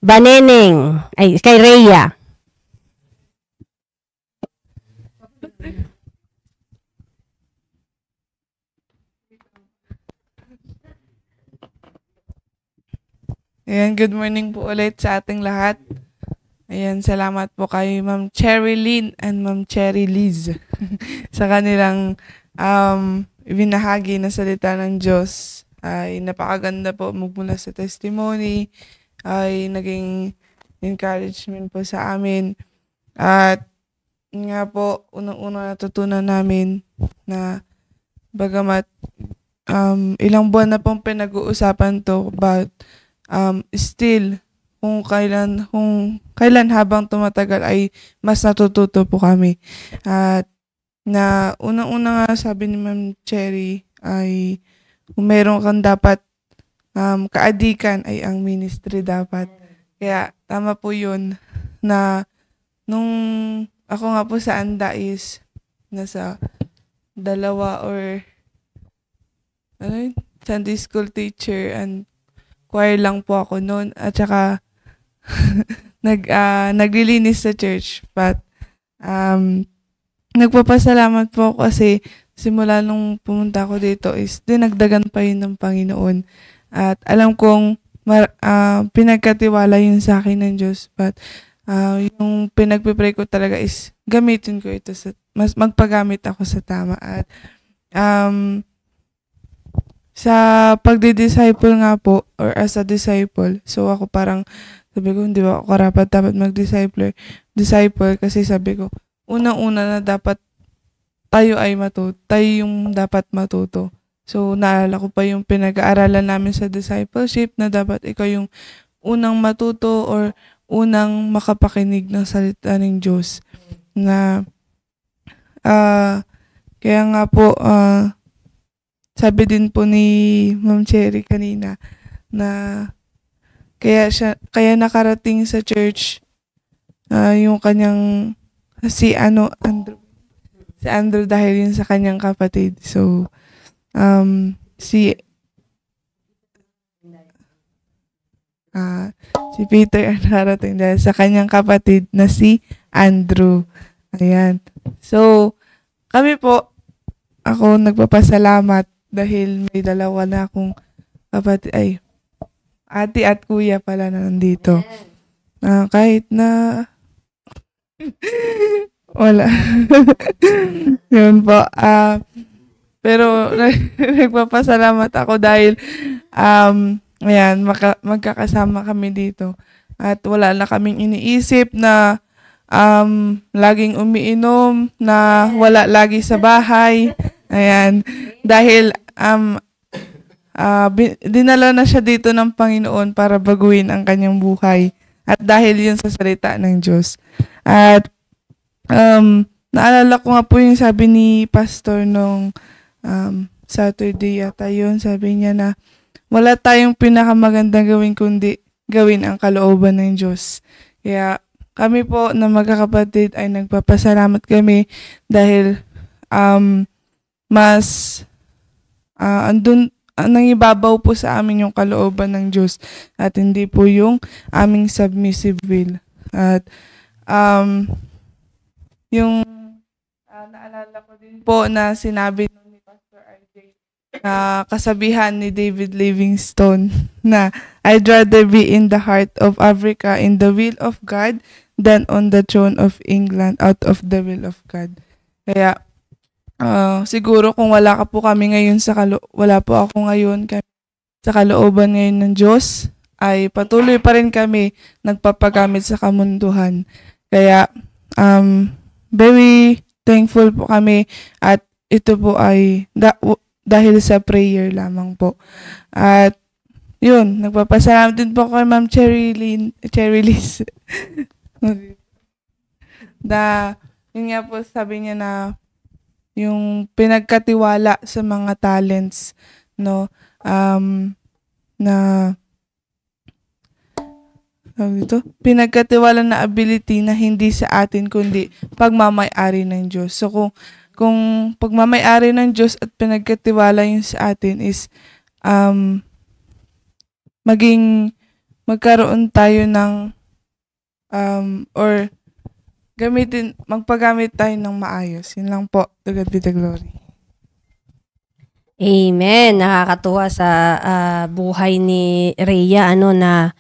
Baneneng. Ay, kay Rhea. Ayan, good morning po ulit sa ating lahat. Ayan, salamat po kay Ma'am Cherylyn and Ma'am Cherylise sa kanilang ibinahagi na salita ng Diyos. Ay napakaganda po magmula sa testimony, ay naging encouragement po sa amin. At nga po, unang-una natutunan namin na bagamat ilang buwan na pong pinag-uusapan to, but still, kung kailan habang tumatagal ay mas natututo po kami. At na unang-una nga sabi ni Ma'am Cherry ay kung meron kang dapat kaadikan ay ang ministry dapat. Kaya tama po yun na nung ako nga po sa ANDA is nasa 2 or Sunday school teacher and choir lang po ako noon. At saka naglilinis sa church. But nagpapasalamat po ako kasi simula nung pumunta ako dito is dinagdagan pa yun ng Panginoon. At alam kong pinagkatiwala yun sa akin ng Diyos. But yung pinagpipray ko talaga is gamitin ko ito mas magpagamit ako sa tama. At sa pagdi-disciple nga po, or as a disciple, so ako parang, sabi ko, hindi ba ako dapat mag-disciple kasi sabi ko, unang-una na dapat tayo yung dapat matuto. So, naalala ko pa yung pinag-aaralan namin sa discipleship na dapat ikaw yung unang matuto or unang makapakinig ng salita ng Diyos. Na, kaya nga po, sabi din po ni Ma'am Cherry kanina na kaya nakarating sa church yung kanyang si Andrew dahil yun sa kanyang kapatid. So si Peter nakarating dahil sa kanyang kapatid na si Andrew. Ayan. So kami po, ako nagpapasalamat dahil may 2 na akong kapatid, ate at kuya pala na nandito. Kahit na wala. Yun po. Pero nagpapasalamat ako dahil ayan, magkakasama kami dito. At wala na kaming iniisip na laging umiinom, na wala lagi sa bahay. Ayan. Dahil dinala na siya dito ng Panginoon para baguhin ang kanyang buhay. At dahil yun sa salita ng Diyos. At naalala ko nga po yung sabi ni Pastor nung Saturday yata yun. Sabi niya na wala tayong pinakamagandang gawin kundi gawin ang kalooban ng Diyos. Kaya kami po na magkakapatid ay nagpapasalamat kami dahil mas andun nangibabaw po sa amin yung kalooban ng Diyos at hindi po yung aming submissive will. At yung naalala ko din po na sinabi ni Pastor RJ na kasabihan ni David Livingstone na I'd rather be in the heart of Africa in the will of God than on the throne of England out of the will of God. Kaya siguro kung wala po ako ngayon sa kalooban ngayon ng Diyos, ay patuloy pa rin kami nagpapagamit sa kamunduhan. Kaya very thankful po kami at ito po ay dahil sa prayer lamang po. At yun, nagpapasalamat din po kay Ma'am Cherry Liz. Yun nga po sabi niya na yung pinagkatiwala sa mga talents, no, na pinagkatiwala na ability na hindi sa atin kundi pagmamay-ari ng Diyos. So kung pagmamay-ari ng Diyos at pinagkatiwala yun sa atin is magkaroon tayo ng or magpagamit tayo ng maayos. Yun lang po. To God be the glory. Amen. Nakakatuwa sa buhay ni Rhea, na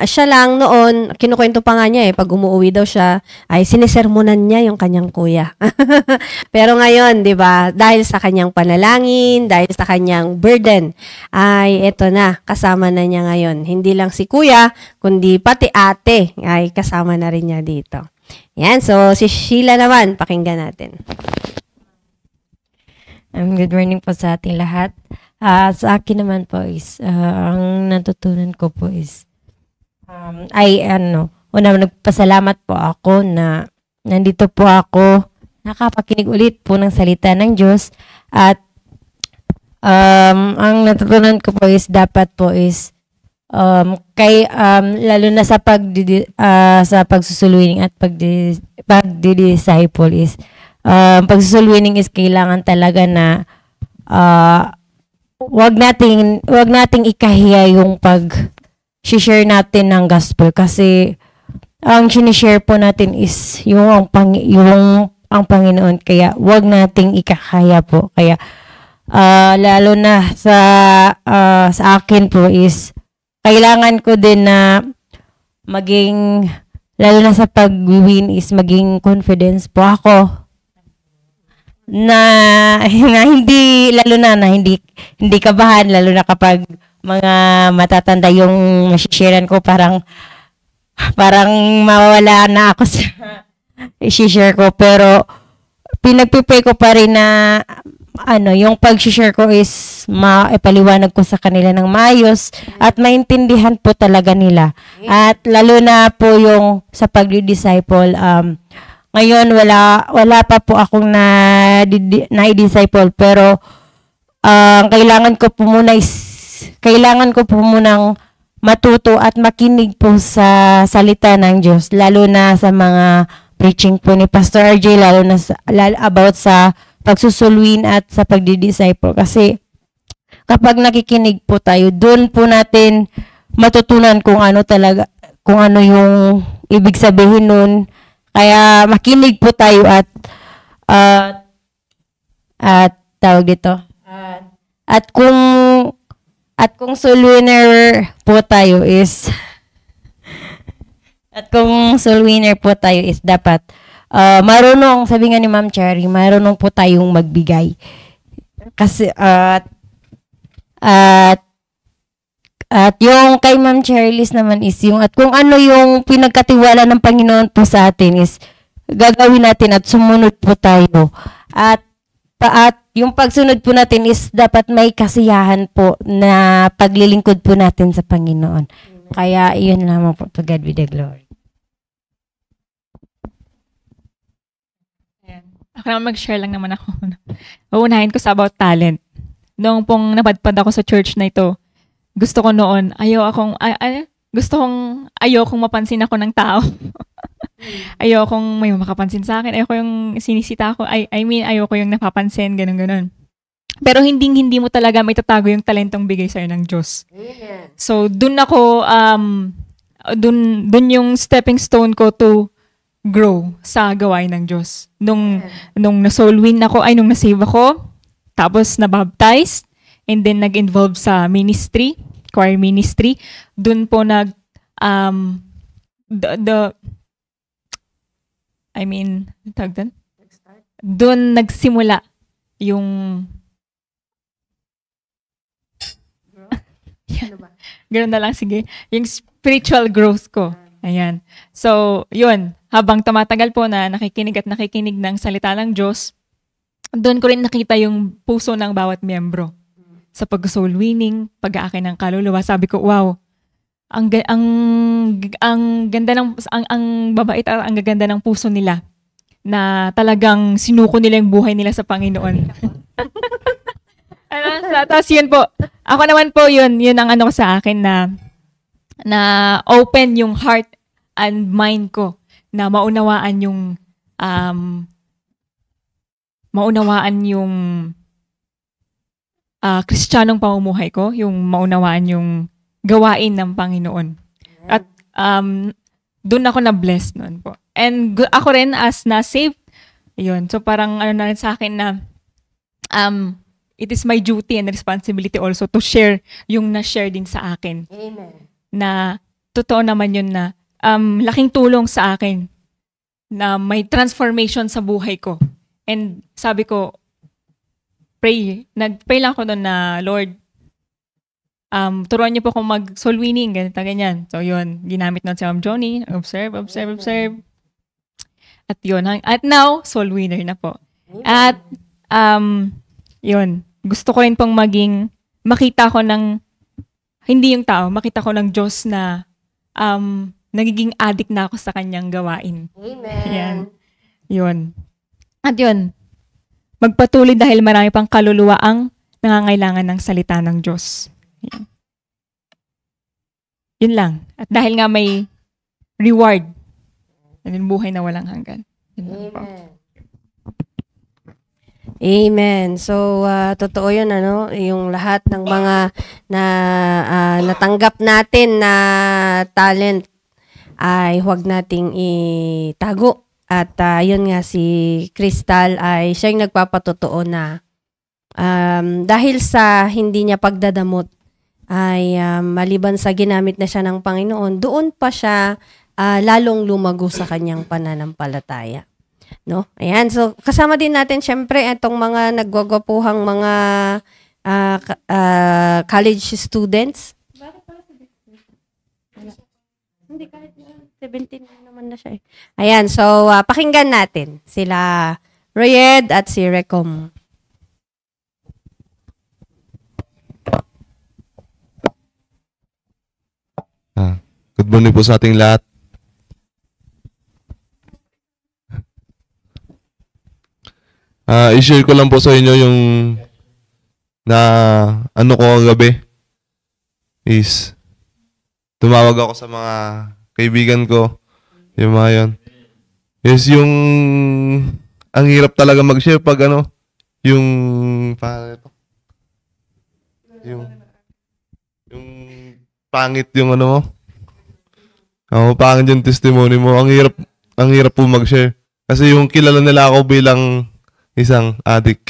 siya lang noon, kinukwento pa nga niya pag umuwi daw siya, ay sinisermonan niya yung kanyang kuya. Pero ngayon, di ba, dahil sa kanyang panalangin, dahil sa kanyang burden, ay eto na, kasama na niya ngayon. Hindi lang si kuya, kundi pati ate, ay kasama na rin niya dito. Yan, so si Sheila naman, pakinggan natin. Good morning po sa ating lahat. Sa akin naman po is, ang natutunan ko po is, nagpasalamat po ako na nandito po ako, nakapakinig ulit po ng salita ng Diyos. At ang natutunan ko po is, dapat po is, Lalo na sa sa pagsusuluining at pagdi-disciple is pagsusuluining is kailangan talaga na wag nating ikahiya yung share natin ng gospel, kasi ang sinishare po natin is yung ang Panginoon, kaya wag nating ikakaya po. Kaya lalo na sa akin po is kailangan ko din na maging, lalo na sa pag-win is maging confidence po ako na hindi, lalo na hindi kabahan, lalo na kapag mga matatanda yung masisharean ko, parang mawawala na ako sa i-share ko, pero pinagpipray ko pa rin na yung pag-share ko is maipaliwanag ko sa kanila ng maayos at maintindihan po talaga nila. At lalo na po yung sa pag-disciple, ngayon wala pa po akong na-disciple, pero kailangan ko po munang matuto at makinig po sa salita ng Diyos, lalo na sa mga preaching po ni Pastor RJ, lalo na about sa pagsusulwin at sa pagdi-disciple. Kasi kapag nakikinig po tayo, doon po natin matutunan kung ano yung ibig sabihin nun. Kaya makinig po tayo at tawag dito. At kung soul winner po tayo is dapat marunong, sabi nga ni Ma'am Cherry, marunong po tayong magbigay. Kasi at yung kay Ma'am Cherry Liz naman is at kung ano yung pinagkatiwala ng Panginoon po sa atin is gagawin natin at sumunod po tayo. At yung pagsunod po natin is dapat may kasiyahan po na paglilingkod po natin sa Panginoon. Kaya iyon lamang po, to God be the glory. Ako naman mag-share lang naman ako. Uunahin ko sa about talent. Noong pong napadpad ako sa church na ito, gusto ko noon, ayokong mapansin ako ng tao. Ayokong may makapansin sa akin. Ayoko yung sinisita ako. Ayoko yung napapansin, ganun. Pero hindi mo talaga may tatago yung talentong bigay sa'yo ng Diyos. So, dun ako, dun yung stepping stone ko to grow sa gawain ng Diyos. Nung na-soul win ako, nung na-save ako, tapos na-baptized, and then nag-involve sa ministry, choir ministry, dun po dun nagsimula yung ganoon na lang, sige. Yung spiritual growth ko. Ayan. So, yun. Habang tumatagal po na nakikinig ng salita ng Diyos, doon ko rin nakita yung puso ng bawat miyembro. Sa pag-soul winning, pag-aakin ng kaluluwa, sabi ko, wow, ang ganda ng ang babait at ang gaganda ng puso nila na talagang sinuko nila yung buhay nila sa Panginoon. Tapos yun po. Ako naman po yun ang ano ko sa akin na open yung heart and mind ko na maunawaan yung Kristiyanong pamumuhay ko, yung maunawaan yung gawain ng Panginoon. At doon ako na-bless noon po. And ako rin as na-saved, yun. So parang na rin sa akin na it is my duty and responsibility also to share yung na-share din sa akin. Amen. Na totoo naman yun na laking tulong sa akin na may transformation sa buhay ko. And sabi ko, nag-pray lang ako doon na, Lord, turuan niyo po akong mag-soul winning, ganyan. So yun, ginamit nun si Ma'am Johnny, observe. At yun, at now, soul winner na po. At yun, gusto ko rin pong makita ko ng, hindi yung tao, makita ko ng Diyos na nagiging addict na ako sa kanyang gawain. Amen. Yan. Yun. At yun, magpatuloy dahil marami pang kaluluwa ang nangangailangan ng salita ng Diyos. Yan. Yun lang. At dahil nga may reward, yung buhay na walang hanggan. Yun lang po. Amen. So, totoo yun, yung lahat ng mga natanggap natin na talent ay huwag nating itago. At yun nga, si Crystal ay siya yung nagpapatotoo na dahil sa hindi niya pagdadamot ay maliban sa ginamit na siya ng Panginoon, doon pa siya lalong lumago sa kanyang pananampalataya. No? Ayan. So, kasama din natin syempre itong mga nagwagwapuhang mga college students. Hindi, kahit 17 naman na siya eh. Ayan. So, pakinggan natin sila Royed at si Recom. Good morning po sa ating lahat. I-share ko lang po sa inyo yung na ano ko kagabi is tumawag ako sa mga kaibigan ko, yung mga yun. Is yung ang hirap talaga mag-share pag yung yung pangit yung mo. Pangit yung testimony mo. Ang hirap po mag-share. Kasi yung kilala nila ako bilang isang addict.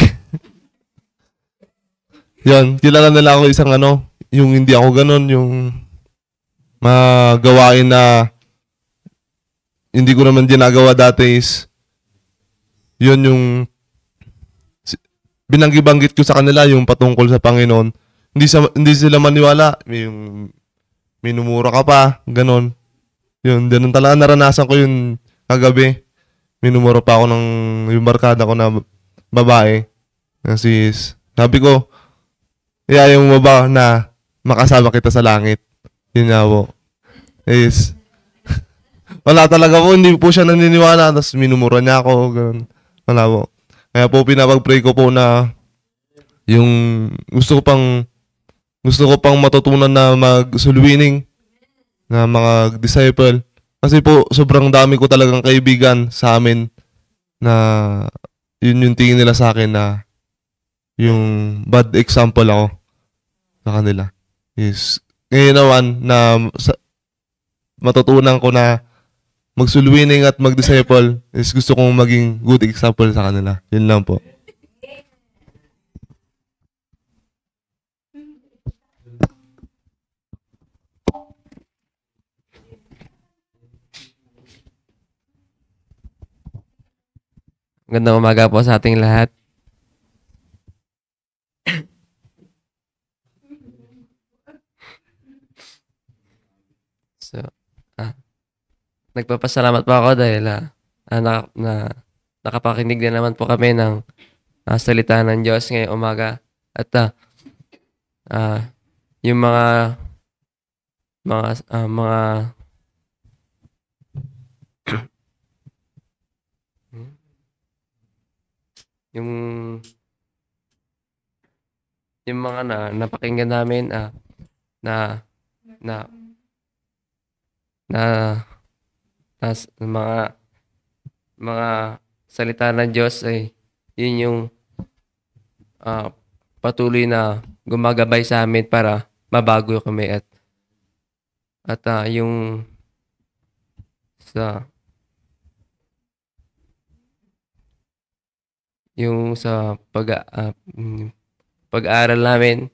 Yan, kilala nila ako isang yung hindi ako ganun, yung magawain na hindi ko naman ginagawa dati is yun yung binanggi-banggit ko sa kanila yung patungkol sa Panginoon. Hindi sila maniwala, yung minumura ka pa, ganun. Yun, ganun talaga naranasan ko yun kagabi. Minumura pa ako ng yung barkada ko na babae. Kasi sabi ko, yung mo ba na makasama kita sa langit? Yun nga po. Is, wala talaga po, hindi po siya naniniwala. Tapos minumura niya ako. Ganun. Wala po. Kaya po pinapag-pray ko po na yung gusto ko pang matutunan na mag-soul winning na mga disciple. Kasi po, sobrang dami ko talagang kaibigan sa amin na yun yung tingin nila sa akin na yung bad example ako sa kanila. Is, ngayon naman na matutunan ko na mag-soul winning at mag-disciple is gusto kong maging good example sa kanila. Yun lang po. Magandang umaga po sa ating lahat. So, nagpapasalamat po ako dahil nakapakinig na naman po kami ng salita ng Diyos ngayong umaga. At yung mga yung mga napakinggan namin na mga salita ng Diyos ay yun yung patuloy na gumagabay sa amin para mabago kami at yung sa pag-aaral namin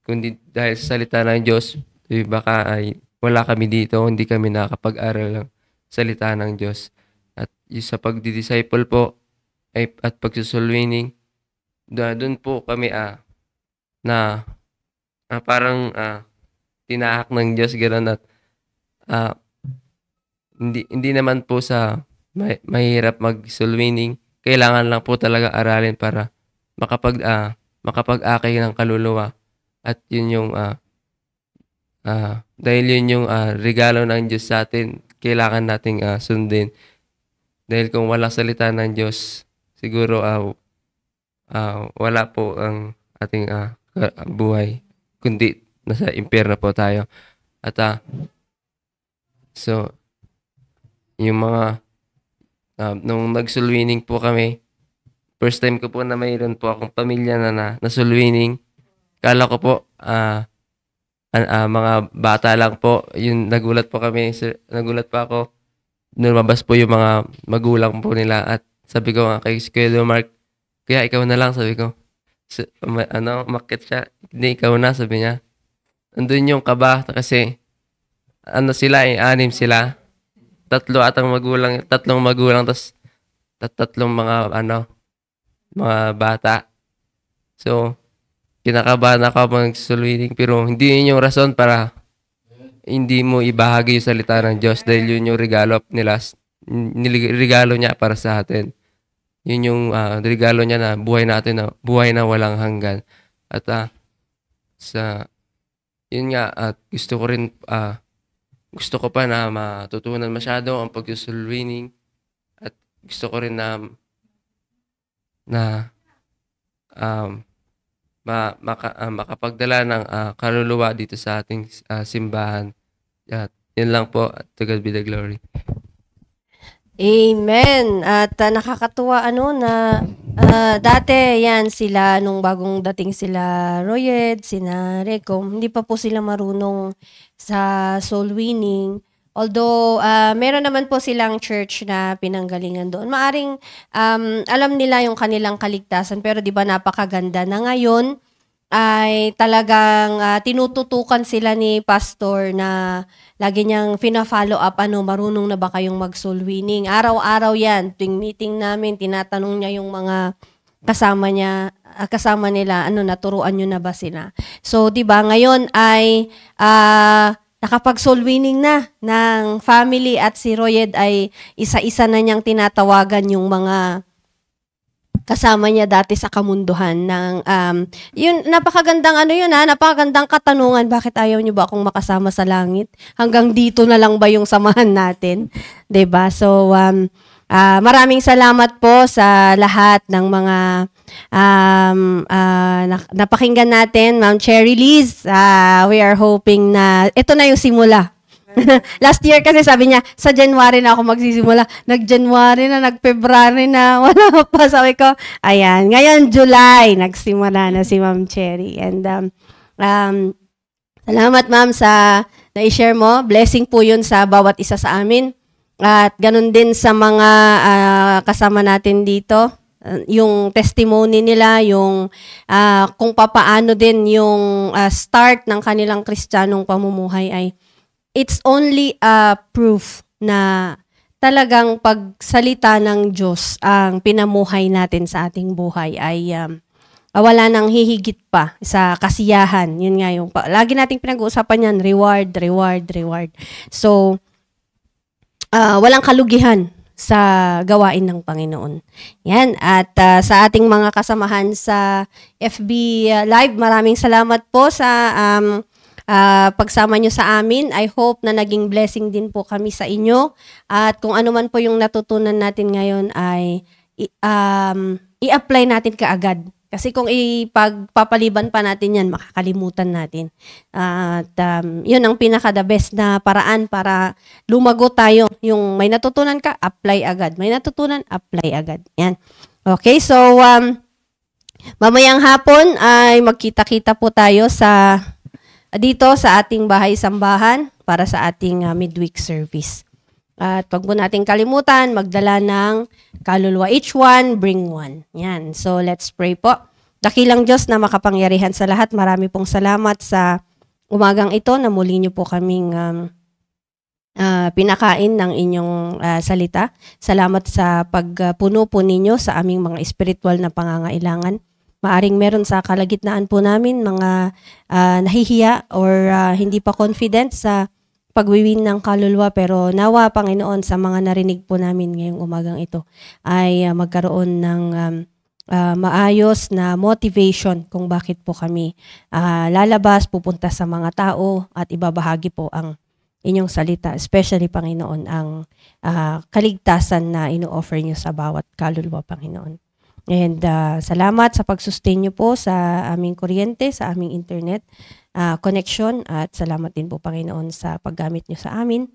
kundi dahil sa salita ng Diyos baka ay wala kami dito, hindi kami nakapag-aral ng salita ng Diyos. At yung sa pagdi-disciple po at pag-soul winning, doon po kami parang tinahak ng Diyos gano'n at hindi naman po sa mahirap mag-soul winning. Kailangan lang po talaga aralin para makapag-akay ng kaluluwa. At yun yung dahil yun yung regalo ng Diyos sa atin, kailangan nating sundin. Dahil kung walang salita ng Diyos, siguro wala po ang ating buhay. kundi nasa impyerno po tayo. At so, yung mga, nung nag-soul-winning po kami, first time ko po na mayroon po akong pamilya na soul-winning. Kala ko po, mga bata lang po, yun, nagulat po kami, nagulat pa ako. Lumabas po yung mga magulang po nila at sabi ko nga kay Kuya Mark, kaya ikaw na lang, sabi ko. Umakyat siya, hindi ikaw na, sabi niya. Andun yung kaba kasi, sila 6 sila. 3 atang magulang, 3 magulang, tapos 3 mga, mga bata. So, kinakabahan ako mag-soul-winning, pero hindi yun yung rason para hindi mo ibahagi yung salita ng Diyos dahil yun yung regalo nila, regalo niya para sa atin. Yun yung regalo niya na buhay natin, na buhay na walang hanggan. At yun nga, at gusto ko pa na matutunan masyado ang pag-soul-winning. At gusto ko rin na makapagdala ng kaluluwa dito sa ating simbahan. At yun lang po. To God be the glory. Amen. At nakakatuwa na dati yan sila nung bagong dating sila Royed, sina Recom, hindi pa po sila marunong sa soul winning. Although meron naman po silang church na pinanggalingan doon. Maaring alam nila yung kanilang kaligtasan, pero 'di ba napakaganda na ngayon ay talagang tinututukan sila ni pastor na lagi niyang fina-follow up, marunong na ba kayong mag-soul winning? Araw-araw yan, tuwing meeting namin, tinatanong niya yung mga kasama nila, naturuan nyo na ba sila? So, di ba, ngayon ay nakapag-soul winning na ng family at si Royed ay isa-isa na niyang tinatawagan yung mga kasama niya dati sa kamunduhan ng yun, napakagandang napakagandang katanungan, bakit ayaw niyo ba akong makasama sa langit? Hanggang dito na lang ba yung samahan natin? 'Di ba? So maraming salamat po sa lahat ng mga napakinggan natin, Ma'am Cherry Liz. We are hoping na ito na yung simula. Last year kasi sabi niya, sa January na ako magsisimula. Nag-January na, nag-February na, wala pa. Sabi ko, ayan, ngayon July, nagsimula na si Ma'am Cherry. And salamat ma'am sa na-share mo. Blessing po yun sa bawat isa sa amin. At ganun din sa mga kasama natin dito. Yung testimony nila, yung kung papaano din yung start ng kanilang Kristiyanong pamumuhay ay it's only a proof na talagang pagsalita ng Diyos ang pinamuhay natin sa ating buhay ay wala nang hihigit pa sa kasiyahan. Yun nga yung lagi nating pinag-uusapan yan, reward, reward, reward. So, walang kalugihan sa gawain ng Panginoon. Yan. At sa ating mga kasamahan sa FB Live, maraming salamat po sa pagsama nyo sa amin. I hope na naging blessing din po kami sa inyo. At kung ano man po yung natutunan natin ngayon ay i-apply natin kaagad. Kasi kung ipagpapaliban pa natin yan, makakalimutan natin. At yun ang pinaka-the best na paraan para lumago tayo. Yung may natutunan ka, apply agad. May natutunan, apply agad. Yan. Okay, so mamayang hapon ay magkita-kita po tayo dito sa ating bahay-sambahan para sa ating midweek service. At wag mo nating kalimutan, magdala ng kaluluwa. Each one, bring one. Yan. So, let's pray po. Dakilang Diyos na makapangyarihan sa lahat, marami pong salamat sa umagang ito na muli niyo po kaming pinakain ng inyong salita. Salamat sa pagpuno po ninyo sa aming mga spiritual na pangangailangan. Maaring meron sa kalagitnaan po namin mga nahihiya or hindi pa confident sa pagwiwin ng kaluluwa, pero nawa, Panginoon, sa mga narinig po namin ngayong umagang ito ay magkaroon ng maayos na motivation kung bakit po kami lalabas, pupunta sa mga tao at ibabahagi po ang inyong salita, especially, Panginoon, ang kaligtasan na ino-offer niyo sa bawat kaluluwa, Panginoon. And salamat sa pag-sustain niyo po sa aming kuryente, sa aming internet. connection at salamat din po Panginoon sa paggamit niyo sa amin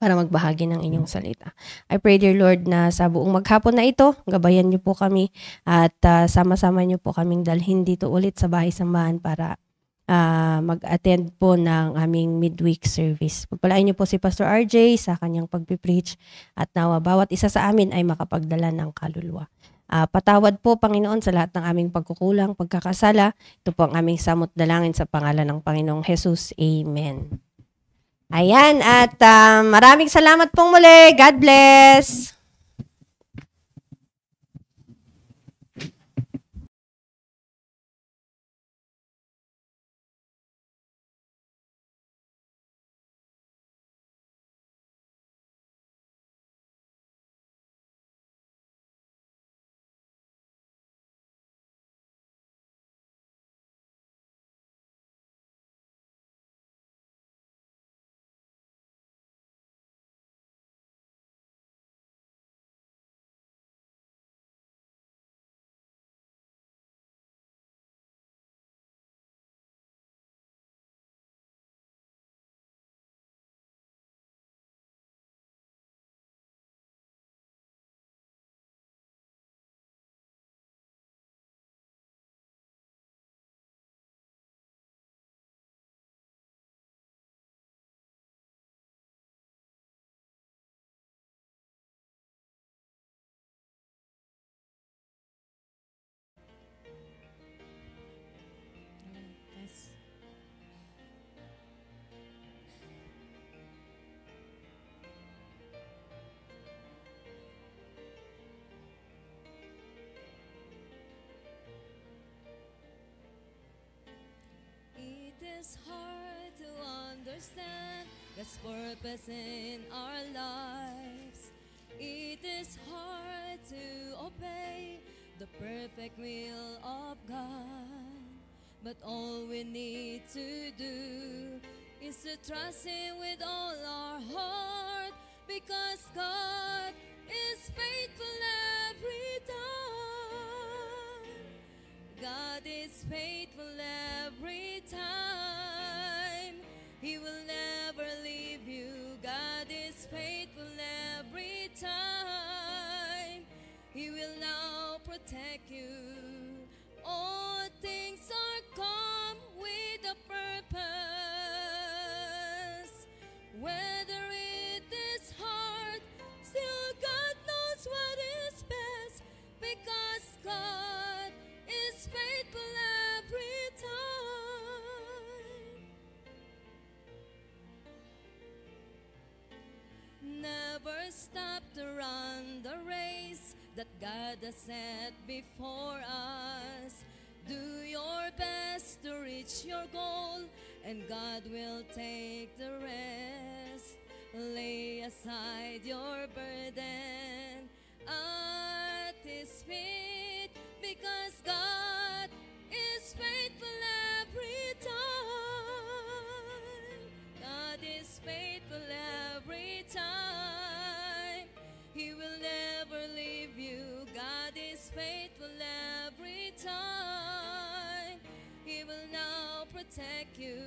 para magbahagi ng inyong salita. I pray, dear Lord, na sa buong maghapon na ito, gabayan niyo po kami at sama-sama niyo po kaming dalhin dito ulit sa bahay sambahan para mag-attend po ng aming midweek service. Pagpalain niyo po si Pastor RJ sa kanyang pagpipreach at nawa bawat isa sa amin ay makapagdala ng kaluluwa. Patawad po, Panginoon, sa lahat ng aming pagkukulang, pagkakasala. Ito po ang aming samot dalangin sa pangalan ng Panginoong Jesus. Amen. Ayan, at maraming salamat pong muli. God bless! It's hard to understand God's purpose in our lives. It is hard to obey the perfect will of God. But all we need to do is to trust Him with all our heart, because God is faithful every time. God is faithful every time. He will never leave you. God is faithful every time. He will now protect you. All things are come with a purpose. Whether it is hard, still God knows what is best, because God is faithful every time. Never stop to run the race that God has set before us. Do your best to reach your goal, and God will take the rest. Lay aside your burden at His feet, because God is faithful every time. God is faithful every time. He will never leave you. God is faithful every time. He will now protect you.